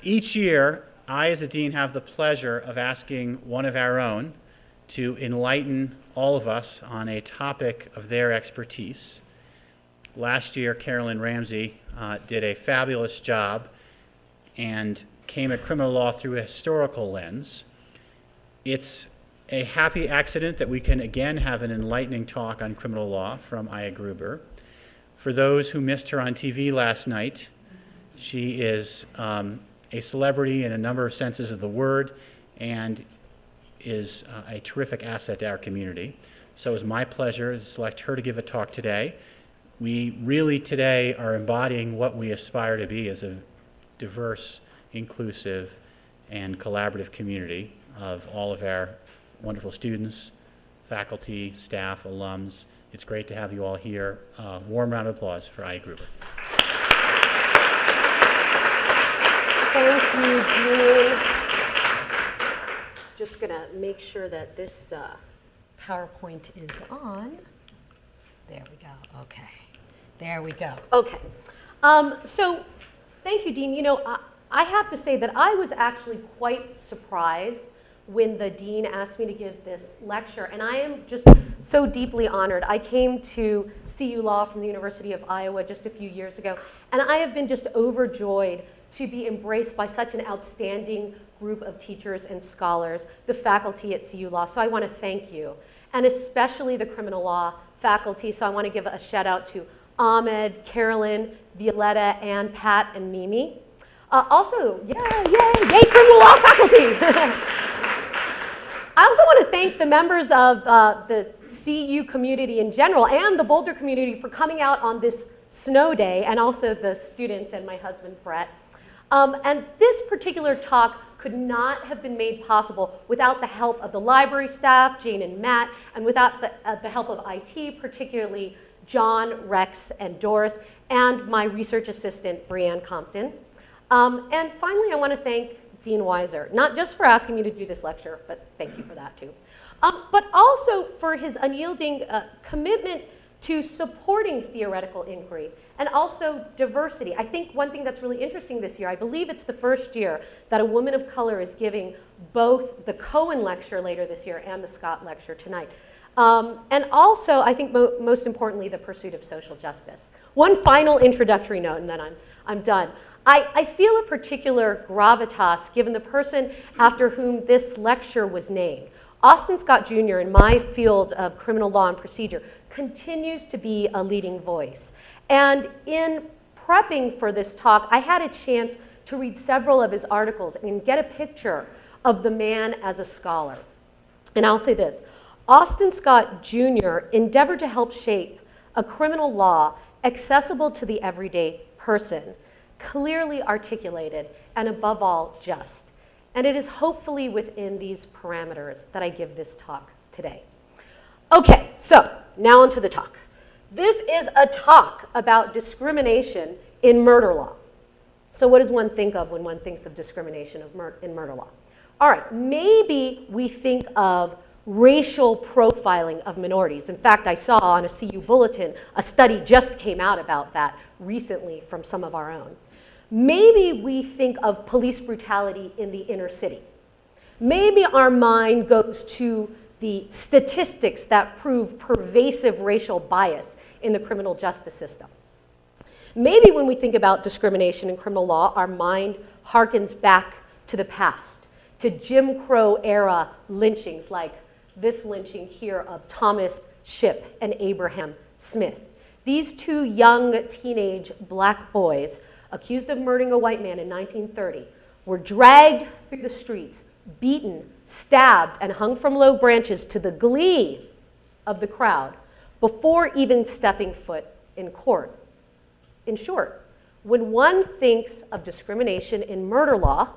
Each year, I as a dean have the pleasure of asking one of our own to enlighten all of us on a topic of their expertise. Last year, Carolyn Ramsey did a fabulous job and came at criminal law through a historical lens. It's a happy accident that we can again have an enlightening talk on criminal law from Aya Gruber. For those who missed her on TV last night, she is a celebrity in a number of senses of the word and is a terrific asset to our community. So it's my pleasure to select her to give a talk today. We really today are embodying what we aspire to be as a diverse, inclusive, and collaborative community of all of our wonderful students, faculty, staff, alums. It's great to have you all here. Warm round of applause for Aya Gruber. Thank you, Dean. Just going to make sure that this PowerPoint is on. There we go. Okay. There we go. Okay. So thank you, Dean. You know, I have to say that I was actually quite surprised when the dean asked me to give this lecture, and I am just so deeply honored. I came to CU Law from the University of Iowa just a few years ago, and I have been just overjoyed to be embraced by such an outstanding group of teachers and scholars, the faculty at CU Law. So I want to thank you, and especially the criminal law faculty. So I want to give a shout out to Ahmed, Carolyn, Violetta, and Pat, and Mimi. Also, yay criminal law faculty! I also want to thank the members of the CU community in general and the Boulder community for coming out on this snow day, and also the students and my husband, Brett. And this particular talk could not have been made possible without the help of the library staff, Jane and Matt, and without the help of IT, particularly John, Rex, and Doris, and my research assistant, Brianne Compton. And finally, I want to thank Dean Weiser, not just for asking me to do this lecture, but thank you for that too, but also for his unyielding commitment to supporting theoretical inquiry and also diversity. I think one thing that's really interesting this year, I believe it's the first year that a woman of color is giving both the Cohen lecture later this year and the Scott lecture tonight. And also, I think most importantly, the pursuit of social justice. One final introductory note, and then I'm done. I feel a particular gravitas given the person after whom this lecture was named. Austin Scott Jr. in my field of criminal law and procedure continues to be a leading voice. And in prepping for this talk, I had a chance to read several of his articles and get a picture of the man as a scholar. And I'll say this, Austin Scott Jr. endeavored to help shape a criminal law accessible to the everyday person, clearly articulated, and above all, just. And it is hopefully within these parameters that I give this talk today. Okay, so now onto the talk. This is a talk about discrimination in murder law. So what does one think of when one thinks of discrimination in murder law? All right, maybe we think of racial profiling of minorities. In fact, I saw on a CU bulletin, a study just came out about that recently from some of our own. Maybe we think of police brutality in the inner city. Maybe our mind goes to the statistics that prove pervasive racial bias in the criminal justice system. Maybe when we think about discrimination in criminal law, our mind harkens back to the past, to Jim Crow era lynchings like this lynching here of Thomas Shipp and Abraham Smith. These two young teenage black boys accused of murdering a white man in 1930 were dragged through the streets, beaten, stabbed, and hung from low branches to the glee of the crowd before even stepping foot in court. In short, when one thinks of discrimination in murder law,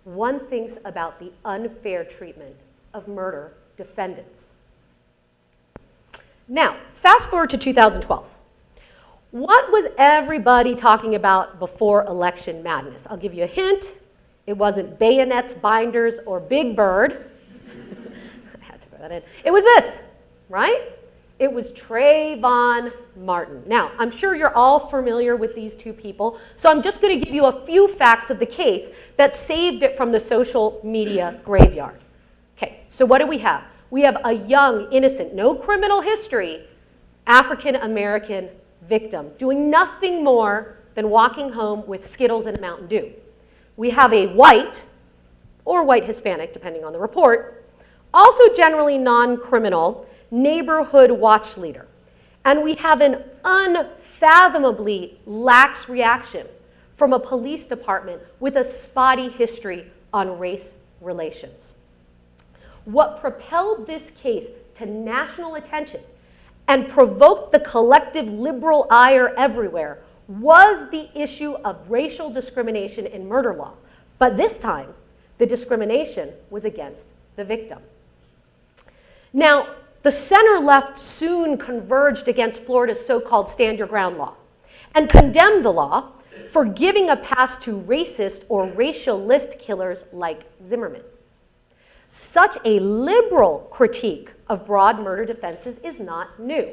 one thinks about the unfair treatment of murder defendants. Now, fast forward to 2012. What was everybody talking about before election madness? I'll give you a hint. It wasn't bayonets, binders, or Big Bird. I had to put that in. It was this, right? It was Trayvon Martin. Now, I'm sure you're all familiar with these two people, so I'm just going to give you a few facts of the case that saved it from the social media graveyard. Okay, so what do we have? We have a young, innocent, no criminal history, African-American victim doing nothing more than walking home with Skittles and Mountain Dew. We have a white, or white Hispanic, depending on the report, also generally non-criminal, neighborhood watch leader. And we have an unfathomably lax reaction from a police department with a spotty history on race relations. What propelled this case to national attention and provoked the collective liberal ire everywhere was the issue of racial discrimination in murder law. But this time, the discrimination was against the victim. Now, the center-left soon converged against Florida's so-called stand your ground law and condemned the law for giving a pass to racist or racialist killers like Zimmerman. Such a liberal critique of broad murder defenses is not new.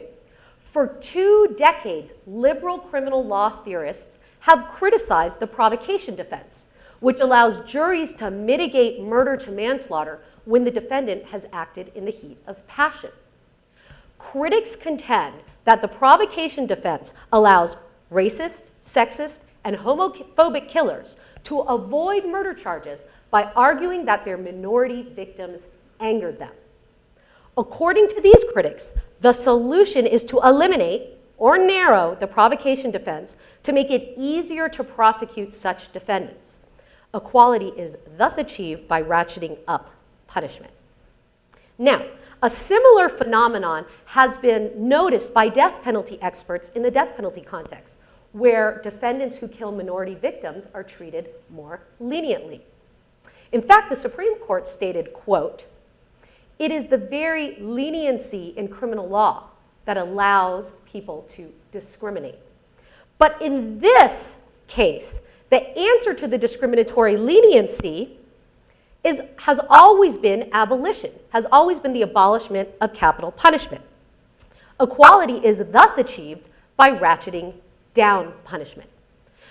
For 2 decades, liberal criminal law theorists have criticized the provocation defense, which allows juries to mitigate murder to manslaughter when the defendant has acted in the heat of passion. Critics contend that the provocation defense allows racist, sexist, and homophobic killers to avoid murder charges by arguing that their minority victims angered them. According to these critics, the solution is to eliminate or narrow the provocation defense to make it easier to prosecute such defendants. Equality is thus achieved by ratcheting up punishment. Now, a similar phenomenon has been noticed by death penalty experts in the death penalty context, where defendants who kill minority victims are treated more leniently. In fact, the Supreme Court stated, quote, "It is the very leniency in criminal law that allows people to discriminate." But in this case, the answer to the discriminatory leniency has always been abolition, has always been the abolishment of capital punishment. Equality is thus achieved by ratcheting down punishment.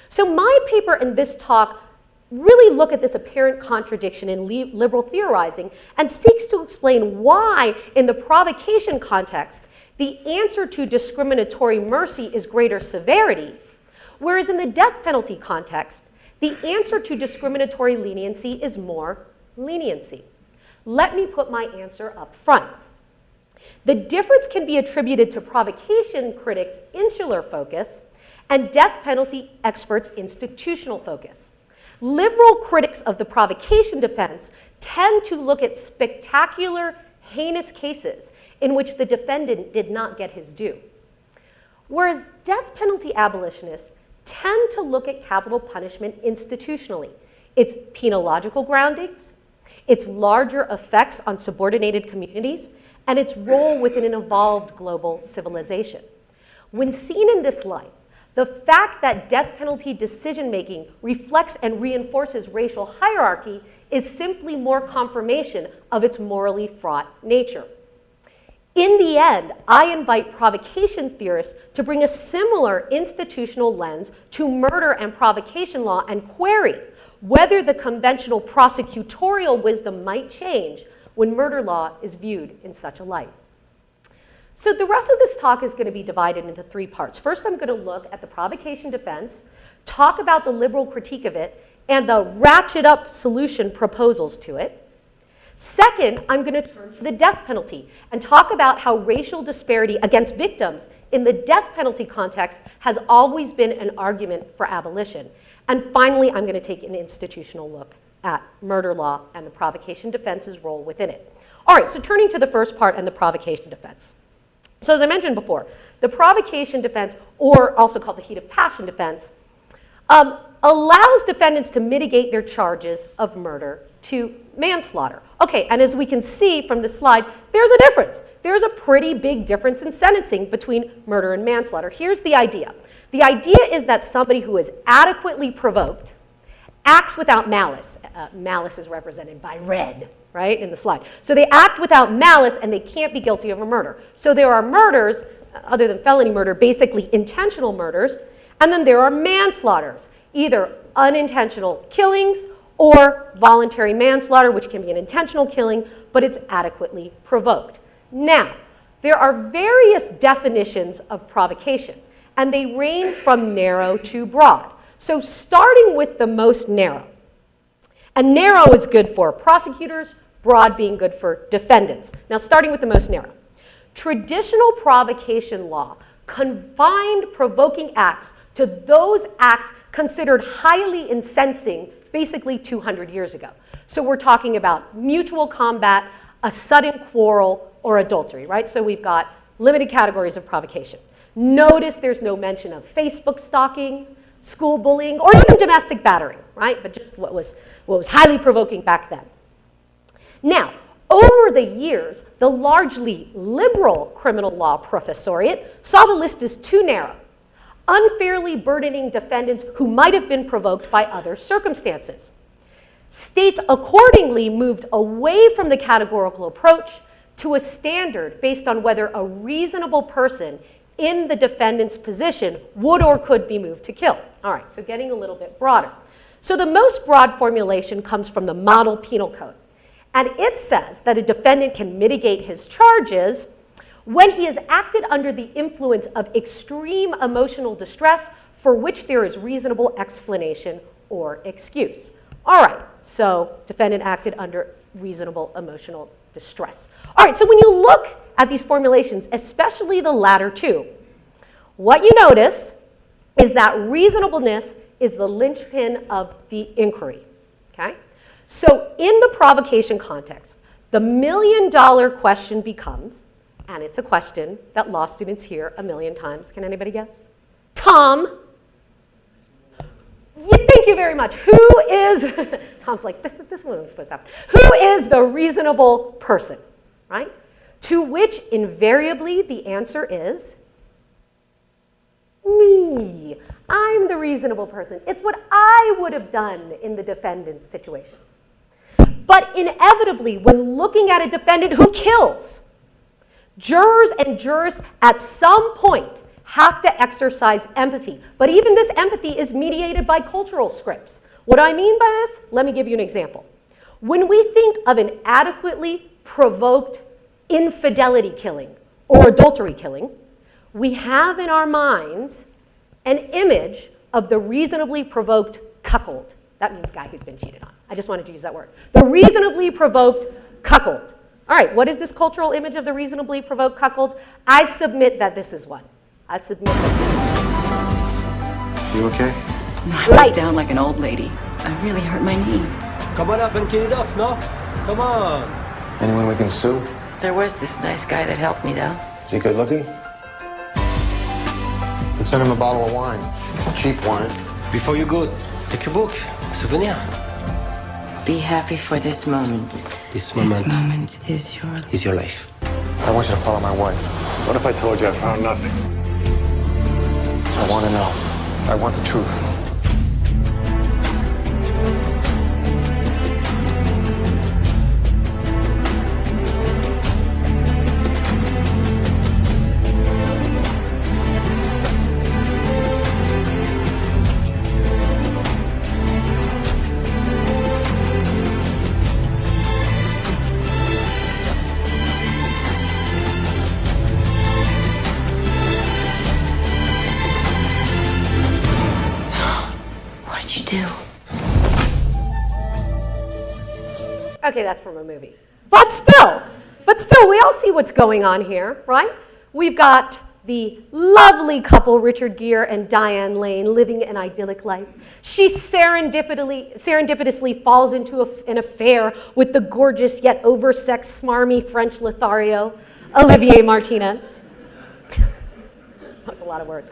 So my paper and this talk really look at this apparent contradiction in liberal theorizing and seeks to explain why, in the provocation context, the answer to discriminatory mercy is greater severity, whereas in the death penalty context, the answer to discriminatory leniency is more leniency. Let me put my answer up front. The difference can be attributed to provocation critics' insular focus and death penalty experts' institutional focus. Liberal critics of the provocation defense tend to look at spectacular, heinous cases in which the defendant did not get his due, whereas death penalty abolitionists tend to look at capital punishment institutionally, its penological groundings, its larger effects on subordinated communities, and its role within an evolved global civilization. When seen in this light, the fact that death penalty decision-making reflects and reinforces racial hierarchy is simply more confirmation of its morally fraught nature. In the end, I invite provocation theorists to bring a similar institutional lens to murder and provocation law and query whether the conventional prosecutorial wisdom might change when murder law is viewed in such a light. So the rest of this talk is going to be divided into 3 parts. First, I'm going to look at the provocation defense, talk about the liberal critique of it, and the ratchet up solution proposals to it. Second, I'm going to turn to the death penalty and talk about how racial disparity against victims in the death penalty context has always been an argument for abolition. And finally, I'm going to take an institutional look at murder law and the provocation defense's role within it. All right, so turning to the first part and the provocation defense. So as I mentioned before, the provocation defense, or also called the heat of passion defense, allows defendants to mitigate their charges of murder to manslaughter. Okay, and as we can see from the slide, there's a difference. There's a pretty big difference in sentencing between murder and manslaughter. Here's the idea. The idea is that somebody who is adequately provoked acts without malice. Malice is represented by red, right, in the slide. So they act without malice, and they can't be guilty of a murder. So there are murders, other than felony murder, basically intentional murders, and then there are manslaughters, either unintentional killings or voluntary manslaughter, which can be an intentional killing, but it's adequately provoked. Now, there are various definitions of provocation, and they range from narrow to broad. So starting with the most narrow, and narrow is good for prosecutors, broad being good for defendants. Now, starting with the most narrow. Traditional provocation law confined provoking acts to those acts considered highly incensing basically 200 years ago. So we're talking about mutual combat, a sudden quarrel, or adultery, right? So we've got limited categories of provocation. Notice there's no mention of Facebook stalking, school bullying, or even domestic battering, right? But just what was highly provoking back then. Now, over the years, the largely liberal criminal law professoriate saw the list as too narrow, unfairly burdening defendants who might have been provoked by other circumstances. States accordingly moved away from the categorical approach to a standard based on whether a reasonable person in the defendant's position would or could be moved to kill. All right, so getting a little bit broader. So the most broad formulation comes from the Model Penal Code. And it says that a defendant can mitigate his charges when he has acted under the influence of extreme emotional distress for which there is reasonable explanation or excuse. All right, so defendant acted under reasonable emotional distress. All right, so when you look at these formulations, especially the latter two, what you notice is that reasonableness is the linchpin of the inquiry, okay? So in the provocation context, the $1,000,000 question becomes, and it's a question that law students hear a million times. Can anybody guess? Tom. Thank you very much. Who is, Tom's like, this wasn't supposed to happen. Who is the reasonable person, right? To which invariably the answer is me. I'm the reasonable person. It's what I would have done in the defendant's situation. But inevitably, when looking at a defendant who kills, jurors and jurists at some point have to exercise empathy. But even this empathy is mediated by cultural scripts. What do I mean by this? Let me give you an example. When we think of an adequately provoked infidelity killing or adultery killing, we have in our minds an image of the reasonably provoked cuckold. That means guy who's been cheated on. I just wanted to use that word. The reasonably provoked cuckold. All right, what is this cultural image of the reasonably provoked cuckold? I submit that this is one. I submit that You okay? I went down like an old lady. I really hurt my knee. Come on up and get it off, no? Come on. Anyone we can sue? There was this nice guy that helped me, though. Is he good looking? Let's send him a bottle of wine. Cheap wine. Before you go, take your book. Souvenir. Be happy for this moment. This moment is is your life. I want you to follow my wife. What if I told you I found nothing? I want to know. I want the truth. Okay, that's from a movie. But still, we all see what's going on here, right? We've got the lovely couple, Richard Gere and Diane Lane, living an idyllic life. She serendipitously falls into an affair with the gorgeous yet oversexed, smarmy French Lothario, Olivier Martinez. That's a lot of words.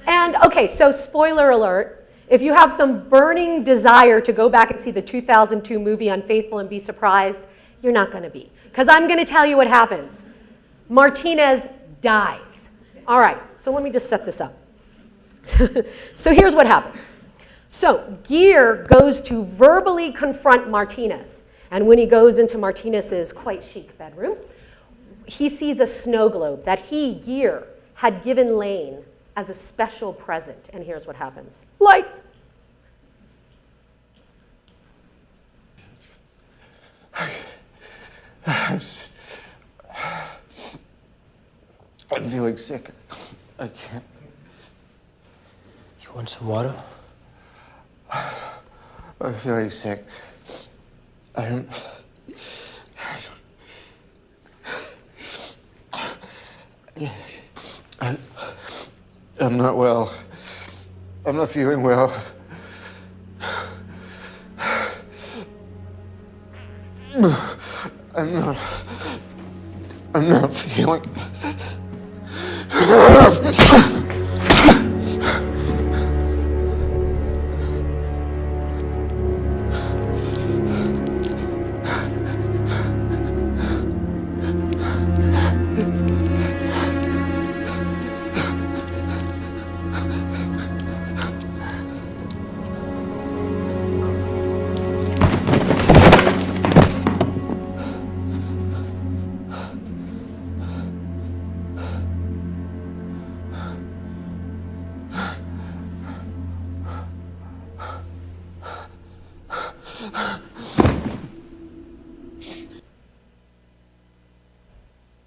And okay, so spoiler alert. If you have some burning desire to go back and see the 2002 movie Unfaithful and be surprised, you're not going to be. Because I'm going to tell you what happens. Martinez dies. All right, so let me just set this up. So here's what happened. So Gere goes to verbally confront Martinez. And when he goes into Martinez's quite chic bedroom, he sees a snow globe that he, Gere, had given Lane as a special present. And here's what happens. Lights. I'm feeling sick. I can't. You want some water? I'm feeling sick. I'm not well. I'm not feeling well. I'm not feeling.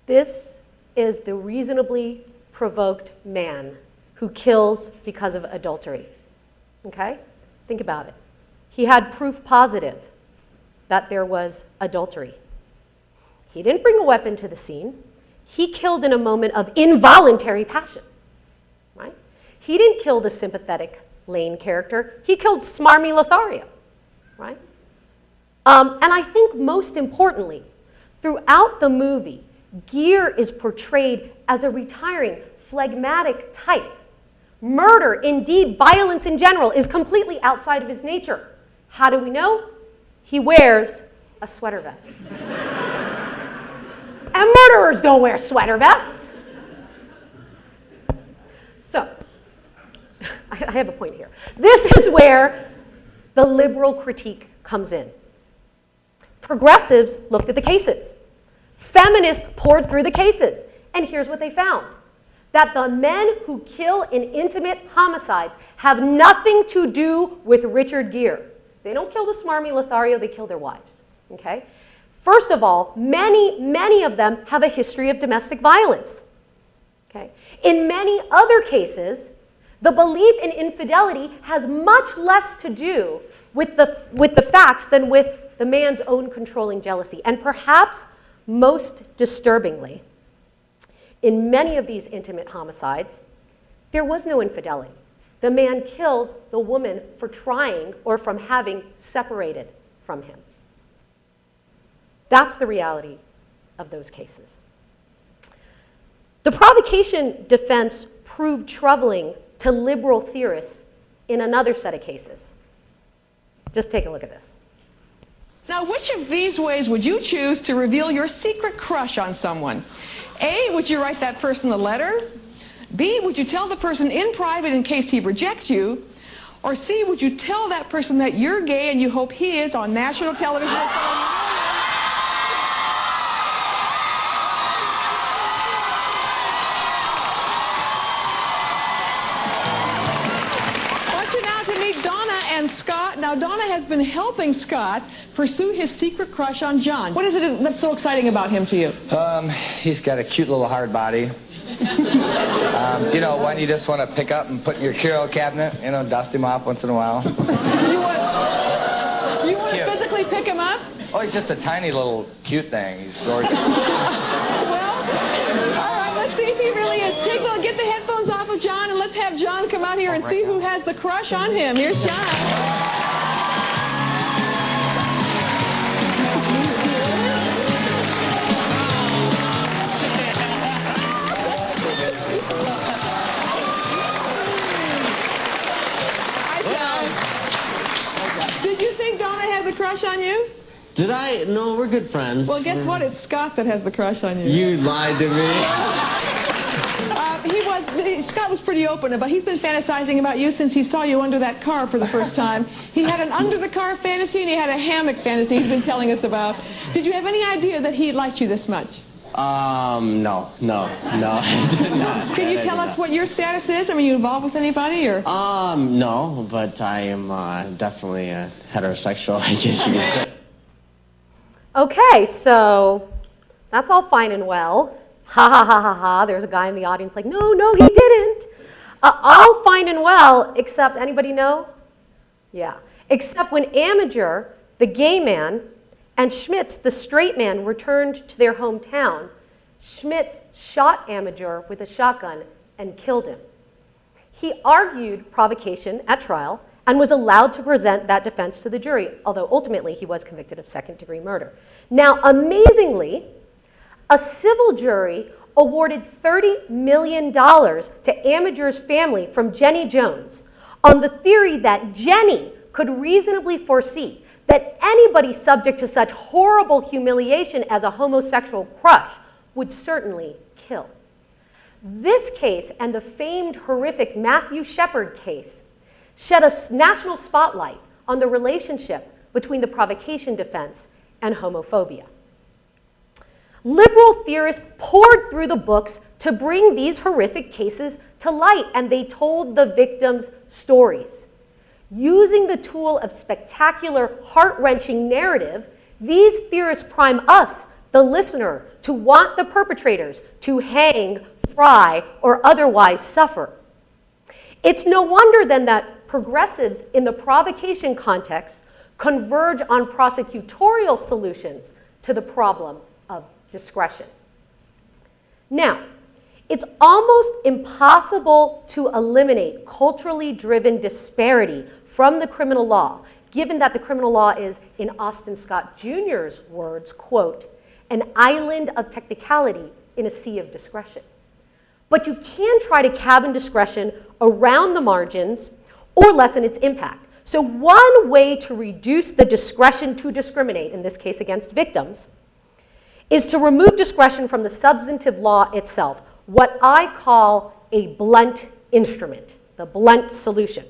This is the reasonably provoked man who kills because of adultery. Okay? Think about it. He had proof positive that there was adultery. He didn't bring a weapon to the scene. He killed in a moment of involuntary passion. Right? He didn't kill the sympathetic Lane character. He killed smarmy Lothario. Right? And I think most importantly, throughout the movie, Gere is portrayed as a retiring, phlegmatic type. Murder, indeed violence in general, is completely outside of his nature. How do we know? He wears a sweater vest. And murderers don't wear sweater vests. So, I have a point here. This is where the liberal critique comes in. Progressives looked at the cases. Feminists poured through the cases. And here's what they found. That the men who kill in intimate homicides have nothing to do with Richard Gere. They don't kill the smarmy Lothario, they kill their wives. Okay? First of all, many of them have a history of domestic violence. Okay? In many other cases, the belief in infidelity has much less to do with the facts than with the man's own controlling jealousy. And perhaps most disturbingly, in many of these intimate homicides, there was no infidelity. The man kills the woman for trying or from having separated from him. That's the reality of those cases. The provocation defense proved troubling to liberal theorists in another set of cases. Just take a look at this. Now, which of these ways would you choose to reveal your secret crush on someone? A, would you write that person a letter? B, would you tell the person in private in case he rejects you? Or C, would you tell that person that you're gay and you hope he is on national television? Scott. Now, Donna has been helping Scott pursue his secret crush on John. What is it that's so exciting about him to you? He's got a cute little hard body. You know, one you just want to pick up and put in your curio cabinet, you know, dust him off once in a while. You want to physically pick him up? Oh, he's just a tiny little cute thing. He's gorgeous. Well, all right, let's see if he really is. Get the headphones off of John and let's have John come out here and see who has the crush on him. Here's John. Did you think Donna had the crush on you? Did I? No, we're good friends. Well, guess what? It's Scott that has the crush on you. You lied to me. Scott was pretty open about, he's been fantasizing about you since he saw you under that car for the first time. He had an under the car fantasy and he had a hammock fantasy he's been telling us about. Did you have any idea that he liked you this much? No, I did not. Can you tell us what your status is? Are you involved with anybody, or? No, but I am definitely heterosexual, I guess you could say. Okay, so that's all fine and well. Ha ha ha ha ha. There's a guy in the audience like, no, he didn't. All fine and well, except, anybody know? Yeah. Except when Amager, the gay man, and Schmitz, the straight man, returned to their hometown, Schmitz shot Amager with a shotgun and killed him. He argued provocation at trial and was allowed to present that defense to the jury, although ultimately he was convicted of second-degree murder. Now, amazingly, a civil jury awarded $30 million to Amager's family from Jenny Jones on the theory that Jenny could reasonably foresee that anybody subject to such horrible humiliation as a homosexual crush would certainly kill. This case and the famed horrific Matthew Shepard case shed a national spotlight on the relationship between the provocation defense and homophobia. Liberal theorists poured through the books to bring these horrific cases to light, and they told the victims' stories. Using the tool of spectacular, heart-wrenching narrative, these theorists prime us, the listener, to want the perpetrators to hang, fry, or otherwise suffer. It's no wonder then that progressives in the provocation context converge on prosecutorial solutions to the problem of discretion. Now, it's almost impossible to eliminate culturally driven disparity from the criminal law, given that the criminal law is, in Austin Scott Jr.'s words, quote, an island of technicality in a sea of discretion. But you can try to cabin discretion around the margins or lessen its impact. So one way to reduce the discretion to discriminate, in this case against victims, is to remove discretion from the substantive law itself, what I call a blunt instrument, the blunt solution.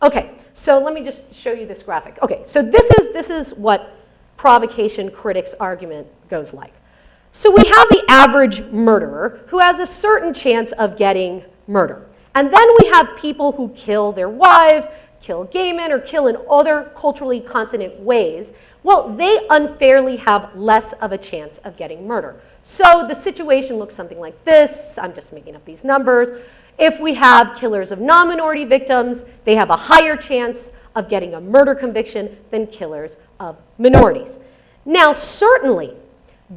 Okay, so let me just show you this graphic. Okay, so this is what provocation critics' argument goes like. So we have the average murderer who has a certain chance of getting murder. And then we have people who kill their wives, kill gay men, or kill in other culturally consonant ways. Well, they unfairly have less of a chance of getting murder. So the situation looks something like this. I'm just making up these numbers. If we have killers of non-minority victims, they have a higher chance of getting a murder conviction than killers of minorities. Now, certainly,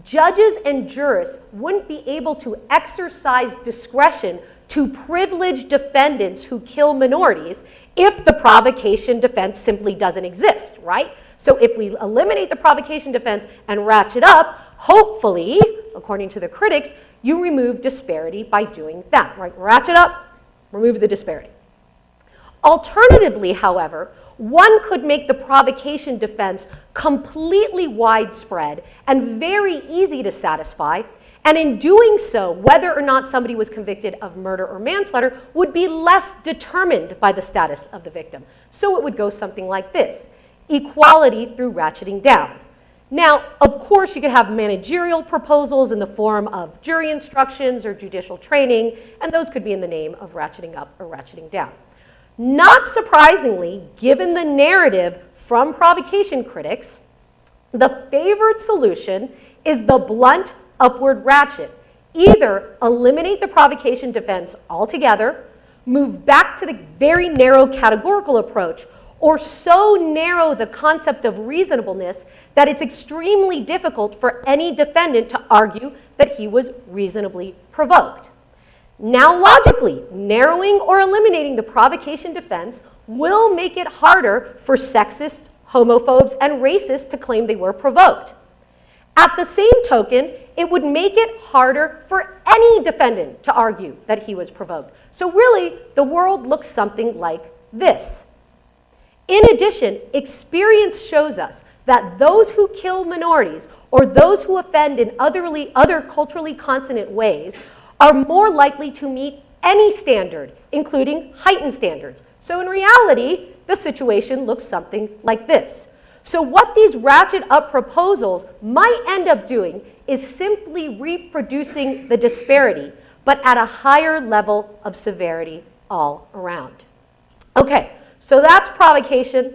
judges and jurists wouldn't be able to exercise discretion to privilege defendants who kill minorities if the provocation defense simply doesn't exist, right? So if we eliminate the provocation defense and ratchet up, hopefully, according to the critics, you remove disparity by doing that, right? Ratchet up, remove the disparity. Alternatively, however, one could make the provocation defense completely widespread and very easy to satisfy, and in doing so, whether or not somebody was convicted of murder or manslaughter would be less determined by the status of the victim. So it would go something like this: equality through ratcheting down. Now, of course, you could have managerial proposals in the form of jury instructions or judicial training, and those could be in the name of ratcheting up or ratcheting down. Not surprisingly, given the narrative from provocation critics, the favored solution is the blunt upward ratchet. Either eliminate the provocation defense altogether, move back to the very narrow categorical approach, or so narrow the concept of reasonableness that it's extremely difficult for any defendant to argue that he was reasonably provoked. Now, logically, narrowing or eliminating the provocation defense will make it harder for sexists, homophobes, and racists to claim they were provoked. At the same token, it would make it harder for any defendant to argue that he was provoked. So really, the world looks something like this. In addition, experience shows us that those who kill minorities or those who offend in other culturally consonant ways are more likely to meet any standard, including heightened standards. So in reality, the situation looks something like this. So what these ratchet up proposals might end up doing is simply reproducing the disparity, but at a higher level of severity all around. Okay, so that's provocation,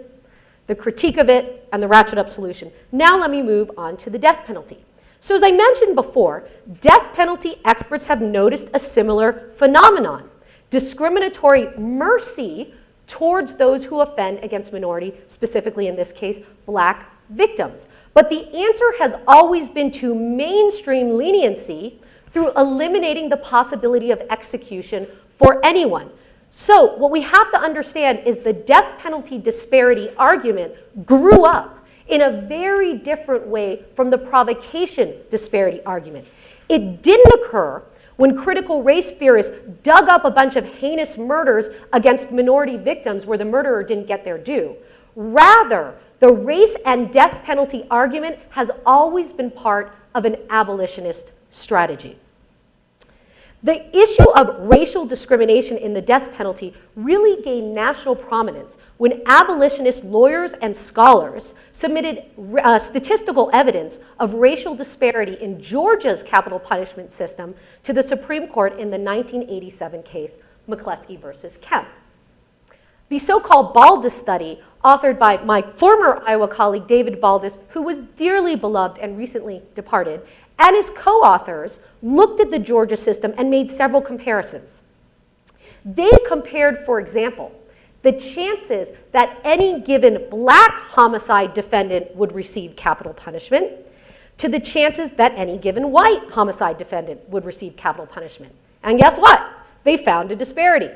the critique of it, and the ratchet up solution. Now let me move on to the death penalty. So as I mentioned before, death penalty experts have noticed a similar phenomenon: discriminatory mercy towards those who offend against minority, specifically in this case, black victims. But the answer has always been to mainstream leniency through eliminating the possibility of execution for anyone. So what we have to understand is the death penalty disparity argument grew up in a very different way from the provocation disparity argument. It didn't occur when critical race theorists dug up a bunch of heinous murders against minority victims where the murderer didn't get their due. Rather, the race and death penalty argument has always been part of an abolitionist strategy. The issue of racial discrimination in the death penalty really gained national prominence when abolitionist lawyers and scholars submitted statistical evidence of racial disparity in Georgia's capital punishment system to the Supreme Court in the 1987 case McCleskey versus Kemp. The so-called Baldus study, authored by my former Iowa colleague David Baldus, who was dearly beloved and recently departed, and his co-authors looked at the Georgia system and made several comparisons. They compared, for example, the chances that any given black homicide defendant would receive capital punishment to the chances that any given white homicide defendant would receive capital punishment. And guess what? They found a disparity.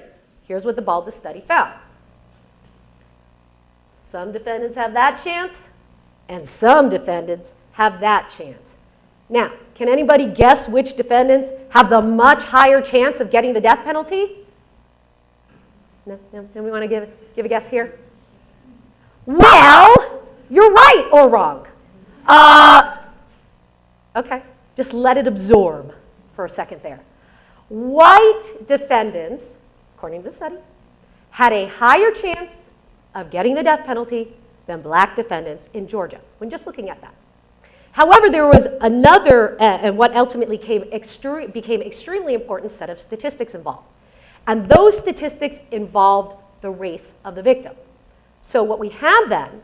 Here's what the Baldus study found. Some defendants have that chance, and some defendants have that chance. Now, can anybody guess which defendants have the much higher chance of getting the death penalty? No? Nobody want to give a guess here? Well, you're right or wrong. Okay, just let it absorb for a second there. White defendants, according to the study, had a higher chance of getting the death penalty than black defendants in Georgia, when just looking at that. However, there was another, and what ultimately became extremely important set of statistics involved. And those statistics involved the race of the victim. So what we have then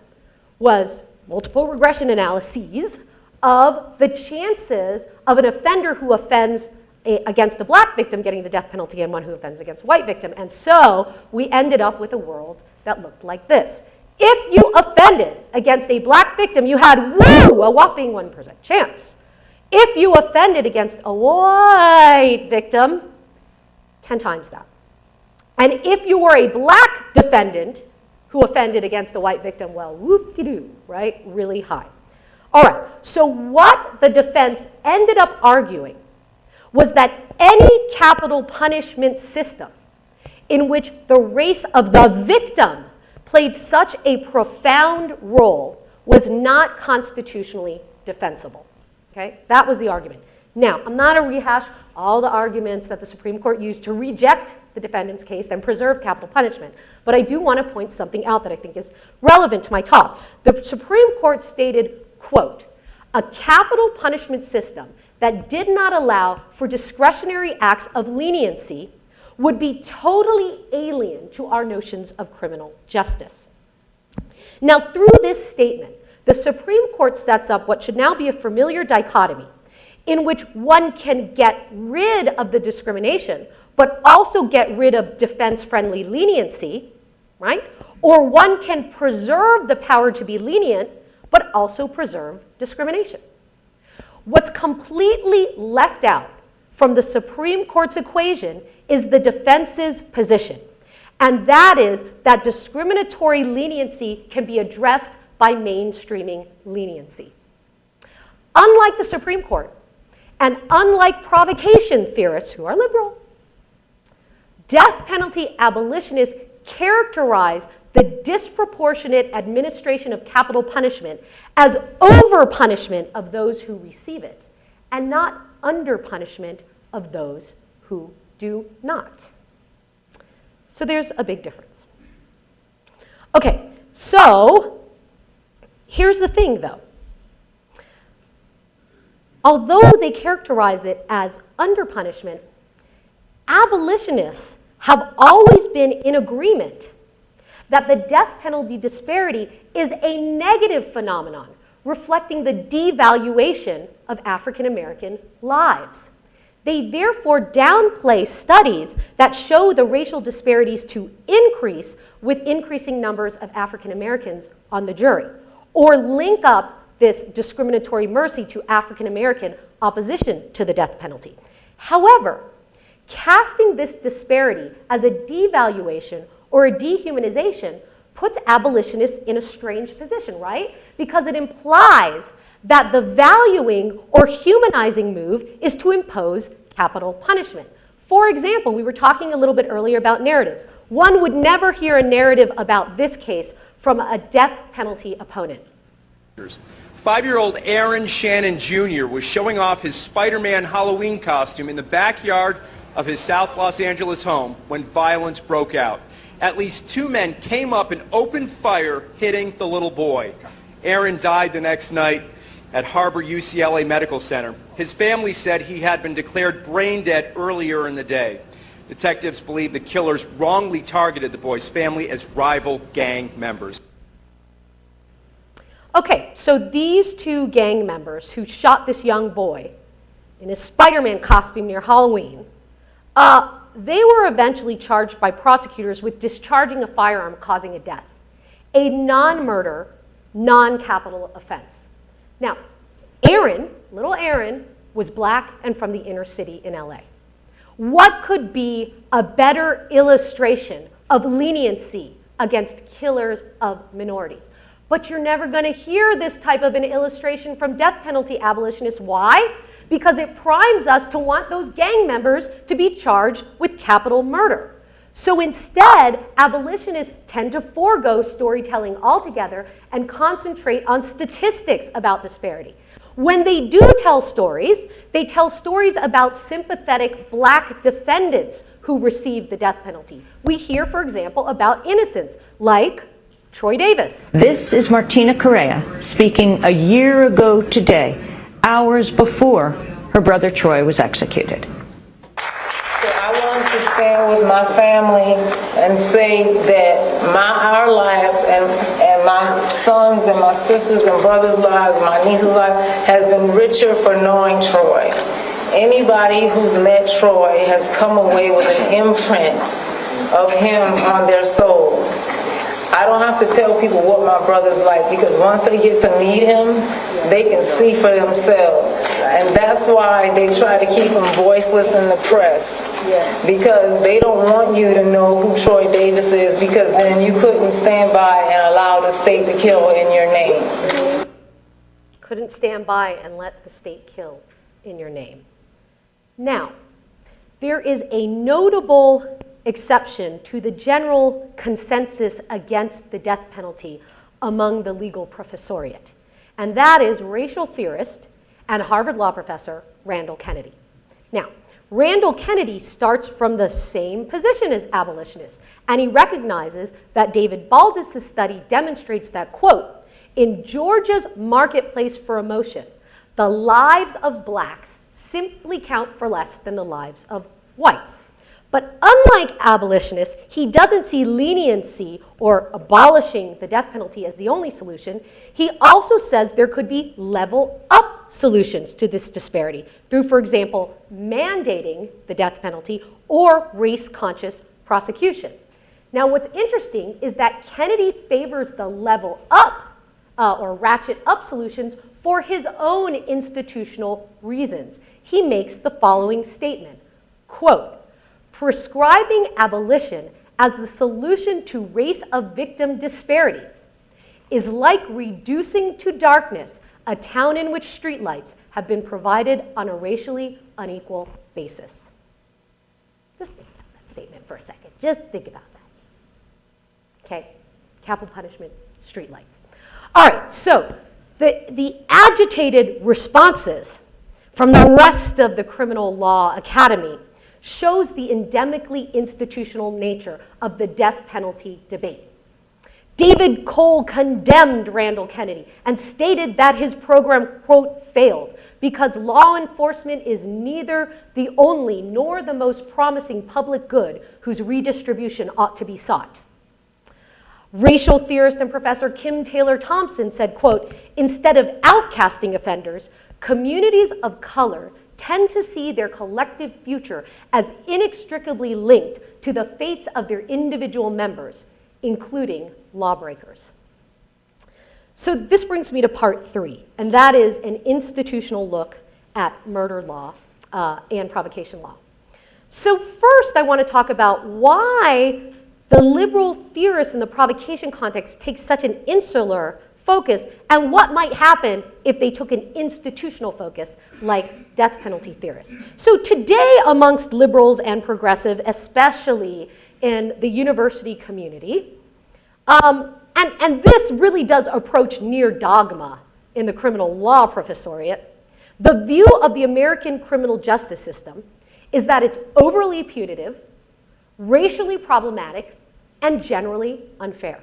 was multiple regression analyses of the chances of an offender who offends against a black victim getting the death penalty and one who offends against a white victim. And so we ended up with a world that looked like this. If you offended against a black victim, you had, a whopping 1% chance. If you offended against a white victim, 10 times that. And if you were a black defendant who offended against a white victim, well, whoop-de-doo, right? Really high. All right, so what the defense ended up arguing was that any capital punishment system in which the race of the victim played such a profound role was not constitutionally defensible. Okay? That was the argument. Now, I'm not going to rehash all the arguments that the Supreme Court used to reject the defendant's case and preserve capital punishment, but I do want to point something out that I think is relevant to my talk. The Supreme Court stated, quote, "A capital punishment system that did not allow for discretionary acts of leniency would be totally alien to our notions of criminal justice." Now, through this statement, the Supreme Court sets up what should now be a familiar dichotomy in which one can get rid of the discrimination, but also get rid of defense-friendly leniency, right? Or one can preserve the power to be lenient, but also preserve discrimination. What's completely left out from the Supreme Court's equation is the defense's position. And that is that discriminatory leniency can be addressed by mainstreaming leniency. Unlike the Supreme Court, and unlike provocation theorists who are liberal, death penalty abolitionists characterize the disproportionate administration of capital punishment as over-punishment of those who receive it, and not under-punishment of those who do not. So there's a big difference. Okay, so here's the thing, though. Although they characterize it as underpunishment, abolitionists have always been in agreement that the death penalty disparity is a negative phenomenon, reflecting the devaluation of African American lives. They therefore downplay studies that show the racial disparities to increase with increasing numbers of African Americans on the jury, or link up this discriminatory mercy to African American opposition to the death penalty. However, casting this disparity as a devaluation or a dehumanization puts abolitionists in a strange position, right? Because it implies that the valuing or humanizing move is to impose capital punishment. For example, we were talking a little bit earlier about narratives. One would never hear a narrative about this case from a death penalty opponent. 5-year-old Aaron Shannon Jr. was showing off his Spider-Man Halloween costume in the backyard of his South Los Angeles home when violence broke out. At least 2 men came up and opened fire, hitting the little boy. Aaron died the next night at Harbor UCLA Medical Center. His family said he had been declared brain dead earlier in the day. Detectives believe the killers wrongly targeted the boy's family as rival gang members. Okay, so these 2 gang members who shot this young boy in his Spider-Man costume near Halloween, they were eventually charged by prosecutors with discharging a firearm causing a death, a non-murder, non-capital offense. Now, Aaron, little Aaron, was black and from the inner city in LA. What could be a better illustration of leniency against killers of minorities? But you're never going to hear this type of an illustration from death penalty abolitionists. Why? Because it primes us to want those gang members to be charged with capital murder. So instead, abolitionists tend to forego storytelling altogether and concentrate on statistics about disparity. When they do tell stories, they tell stories about sympathetic black defendants who received the death penalty. We hear, for example, about innocents like Troy Davis. This is Martina Correa speaking a year ago today, hours before her brother Troy was executed. So I want to stand with my family and say that our lives and my sons and my sisters and brothers' lives, my niece's life, has been richer for knowing Troy. Anybody who's met Troy has come away with an imprint of him on their soul. I don't have to tell people what my brother's like, because once they get to meet him, they can see for themselves. And that's why they try to keep him voiceless in the press, because they don't want you to know who Troy Davis is, because then you couldn't stand by and allow the state to kill in your name. Couldn't stand by and let the state kill in your name. Now, there is a notable exception to the general consensus against the death penalty among the legal professoriate, and that is racial theorist and Harvard law professor Randall Kennedy. Now, Randall Kennedy starts from the same position as abolitionists, and he recognizes that David Baldus' study demonstrates that, quote, in Georgia's marketplace for emotion, the lives of blacks simply count for less than the lives of whites. But unlike abolitionists, he doesn't see leniency or abolishing the death penalty as the only solution. He also says there could be level up solutions to this disparity through, for example, mandating the death penalty or race-conscious prosecution. Now, what's interesting is that Kennedy favors the level up or ratchet up solutions for his own institutional reasons. He makes the following statement, quote, prescribing abolition as the solution to race of victim disparities is like reducing to darkness a town in which streetlights have been provided on a racially unequal basis. Just think about that statement for a second. Just think about that. Okay, capital punishment, streetlights. All right, so the agitated responses from the rest of the criminal law academy shows the endemically institutional nature of the death penalty debate. David Cole condemned Randall Kennedy and stated that his program, quote, failed because law enforcement is neither the only nor the most promising public good whose redistribution ought to be sought. Racial theorist and professor Kim Taylor Thompson said, quote, instead of outcasting offenders, communities of color tend to see their collective future as inextricably linked to the fates of their individual members, including lawbreakers. So this brings me to part 3, and that is an institutional look at murder law and provocation law. So first I want to talk about why the liberal theorists in the provocation context take such an insular focus and what might happen if they took an institutional focus like death penalty theorists. So today amongst liberals and progressive, especially in the university community, and this really does approach near dogma in the criminal law professoriate, the view of the American criminal justice system is that it's overly punitive, racially problematic, and generally unfair.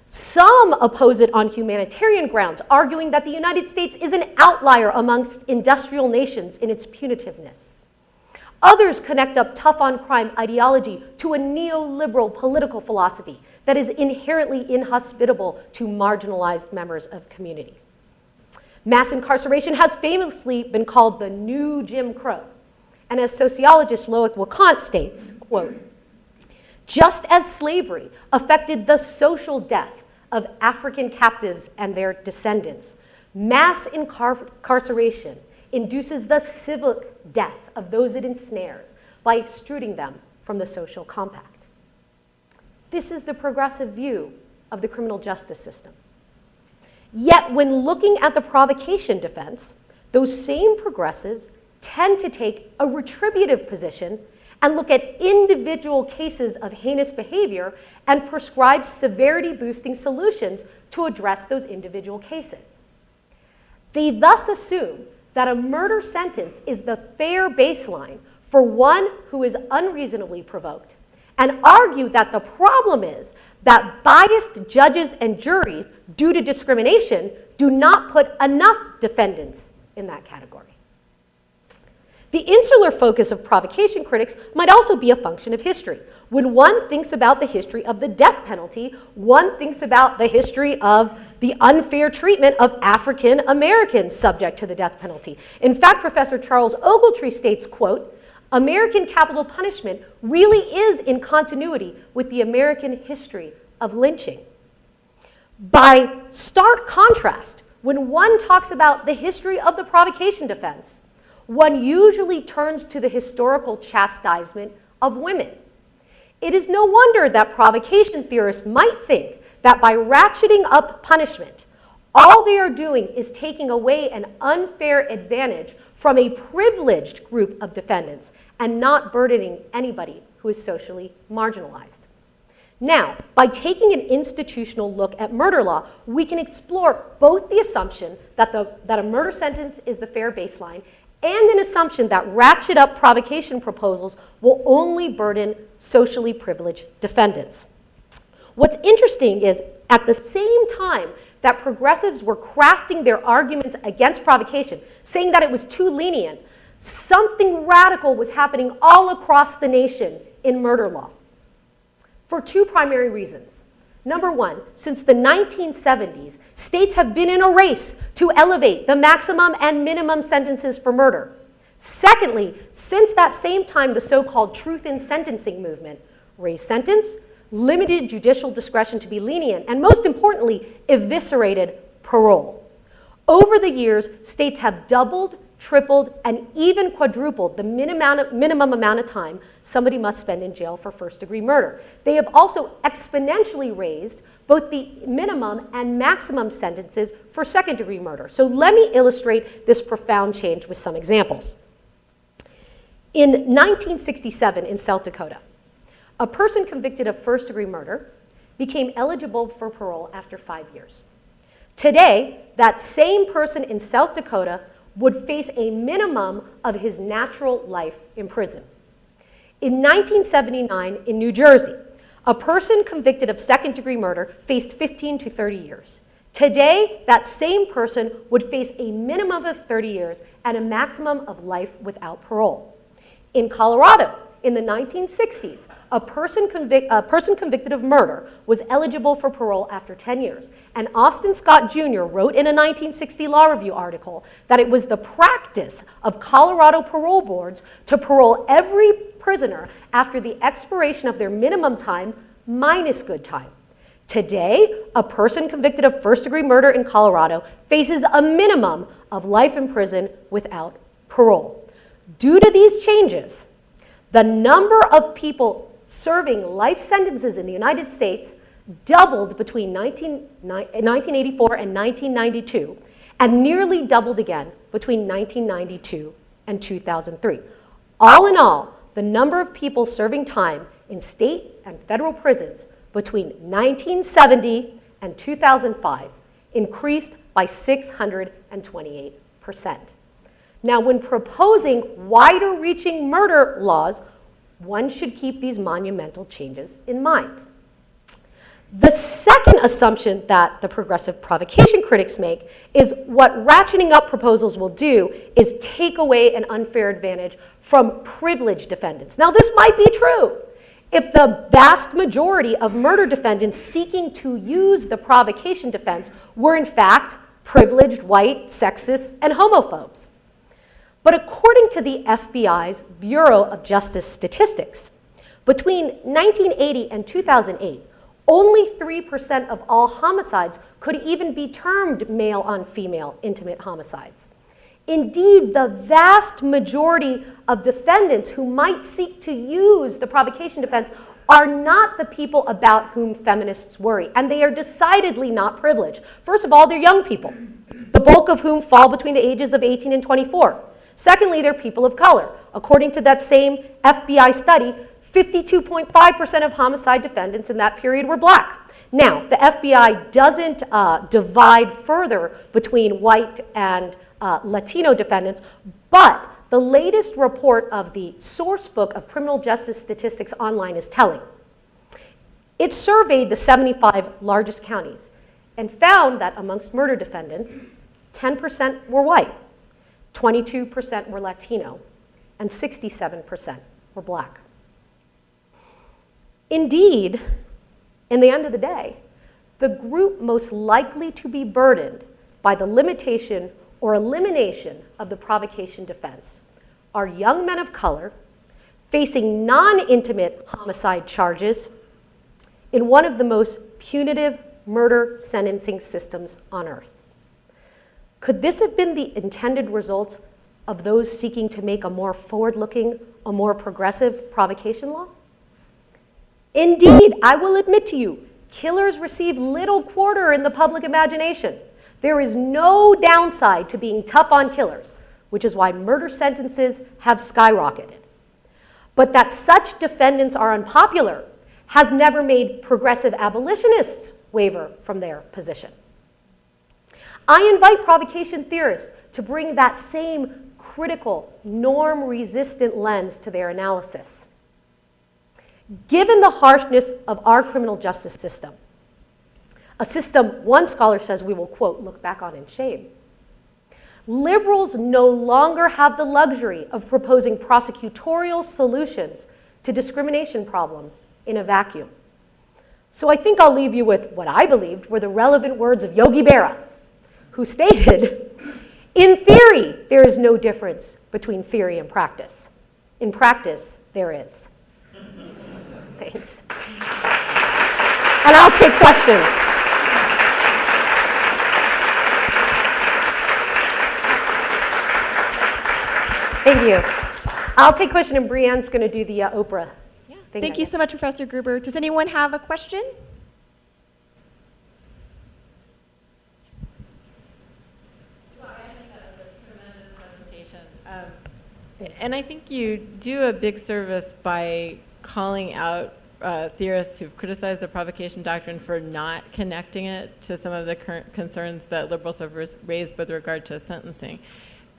Some oppose it on humanitarian grounds, arguing that the United States is an outlier amongst industrial nations in its punitiveness. Others connect up tough-on-crime ideology to a neoliberal political philosophy that is inherently inhospitable to marginalized members of community. Mass incarceration has famously been called the new Jim Crow. And as sociologist Loic Wacant states, quote, just as slavery affected the social death of African captives and their descendants, mass incarceration induces the civic death of those it ensnares by extruding them from the social compact. This is the progressive view of the criminal justice system. Yet when looking at the provocation defense, those same progressives tend to take a retributive position and look at individual cases of heinous behavior and prescribe severity-boosting solutions to address those individual cases. They thus assume that a murder sentence is the fair baseline for one who is unreasonably provoked, and argue that the problem is that biased judges and juries, due to discrimination, do not put enough defendants in that category. The insular focus of provocation critics might also be a function of history. When one thinks about the history of the death penalty, one thinks about the history of the unfair treatment of African Americans subject to the death penalty. In fact, Professor Charles Ogletree states, quote, American capital punishment really is in continuity with the American history of lynching. By stark contrast, when one talks about the history of the provocation defense, one usually turns to the historical chastisement of women. It is no wonder that provocation theorists might think that by ratcheting up punishment, all they are doing is taking away an unfair advantage from a privileged group of defendants and not burdening anybody who is socially marginalized. Now, by taking an institutional look at murder law, we can explore both the assumption that a murder sentence is the fair baseline and an assumption that ratchet up provocation proposals will only burden socially privileged defendants. What's interesting is at the same time that progressives were crafting their arguments against provocation, saying that it was too lenient, something radical was happening all across the nation in murder law for two primary reasons. Number one, since the 1970s, states have been in a race to elevate the maximum and minimum sentences for murder. Secondly, since that same time, the so-called truth in sentencing movement raised sentence, limited judicial discretion to be lenient, and most importantly, eviscerated parole. Over the years, states have doubled, tripled, and even quadrupled the minimum amount of time somebody must spend in jail for first-degree murder. They have also exponentially raised both the minimum and maximum sentences for second-degree murder. So let me illustrate this profound change with some examples. In 1967 in South Dakota, a person convicted of first-degree murder became eligible for parole after 5 years. Today, that same person in South Dakota would face a minimum of his natural life in prison. In 1979, in New Jersey, a person convicted of second-degree murder faced 15 to 30 years. Today, that same person would face a minimum of 30 years and a maximum of life without parole. In Colorado, in the 1960s, a person convicted of murder was eligible for parole after 10 years. And Austin Scott Jr. wrote in a 1960 Law Review article that it was the practice of Colorado parole boards to parole every prisoner after the expiration of their minimum time minus good time. Today, a person convicted of first-degree murder in Colorado faces a minimum of life in prison without parole. Due to these changes, the number of people serving life sentences in the United States doubled between 1984 and 1992, and nearly doubled again between 1992 and 2003. All in all, the number of people serving time in state and federal prisons between 1970 and 2005 increased by 628%. Now, when proposing wider-reaching murder laws, one should keep these monumental changes in mind. The second assumption that the progressive provocation critics make is what ratcheting up proposals will do is take away an unfair advantage from privileged defendants. Now, this might be true if the vast majority of murder defendants seeking to use the provocation defense were in fact privileged white sexists and homophobes. But according to the FBI's Bureau of Justice Statistics, between 1980 and 2008, only 3% of all homicides could even be termed male-on-female intimate homicides. Indeed, the vast majority of defendants who might seek to use the provocation defense are not the people about whom feminists worry, and they are decidedly not privileged. First of all, they're young people, the bulk of whom fall between the ages of 18 and 24. Secondly, they're people of color. According to that same FBI study, 52.5% of homicide defendants in that period were black. Now, the FBI doesn't divide further between white and Latino defendants, but the latest report of the Source Book of Criminal Justice Statistics Online is telling. It surveyed the 75 largest counties and found that amongst murder defendants, 10% were white, 22% were Latino, and 67% were black. Indeed, in the end of the day, the group most likely to be burdened by the limitation or elimination of the provocation defense are young men of color facing non-intimate homicide charges in one of the most punitive murder sentencing systems on earth. Could this have been the intended results of those seeking to make a more forward-looking, a more progressive provocation law? Indeed, I will admit to you, killers receive little quarter in the public imagination. There is no downside to being tough on killers, which is why murder sentences have skyrocketed. But that such defendants are unpopular has never made progressive abolitionists waver from their position. I invite provocation theorists to bring that same critical, norm-resistant lens to their analysis. Given the harshness of our criminal justice system, a system one scholar says we will, quote, look back on in shame, liberals no longer have the luxury of proposing prosecutorial solutions to discrimination problems in a vacuum. So I think I'll leave you with what I believed were the relevant words of Yogi Berra, who stated, in theory, there is no difference between theory and practice. In practice, there is. Thanks. And I'll take questions. Thank you. I'll take question, and Brianne's going to do the Oprah thing. Thank you so much, Professor Gruber. Does anyone have a question? And I think you do a big service by calling out theorists who've criticized the provocation doctrine for not connecting it to some of the current concerns that liberals have raised with regard to sentencing.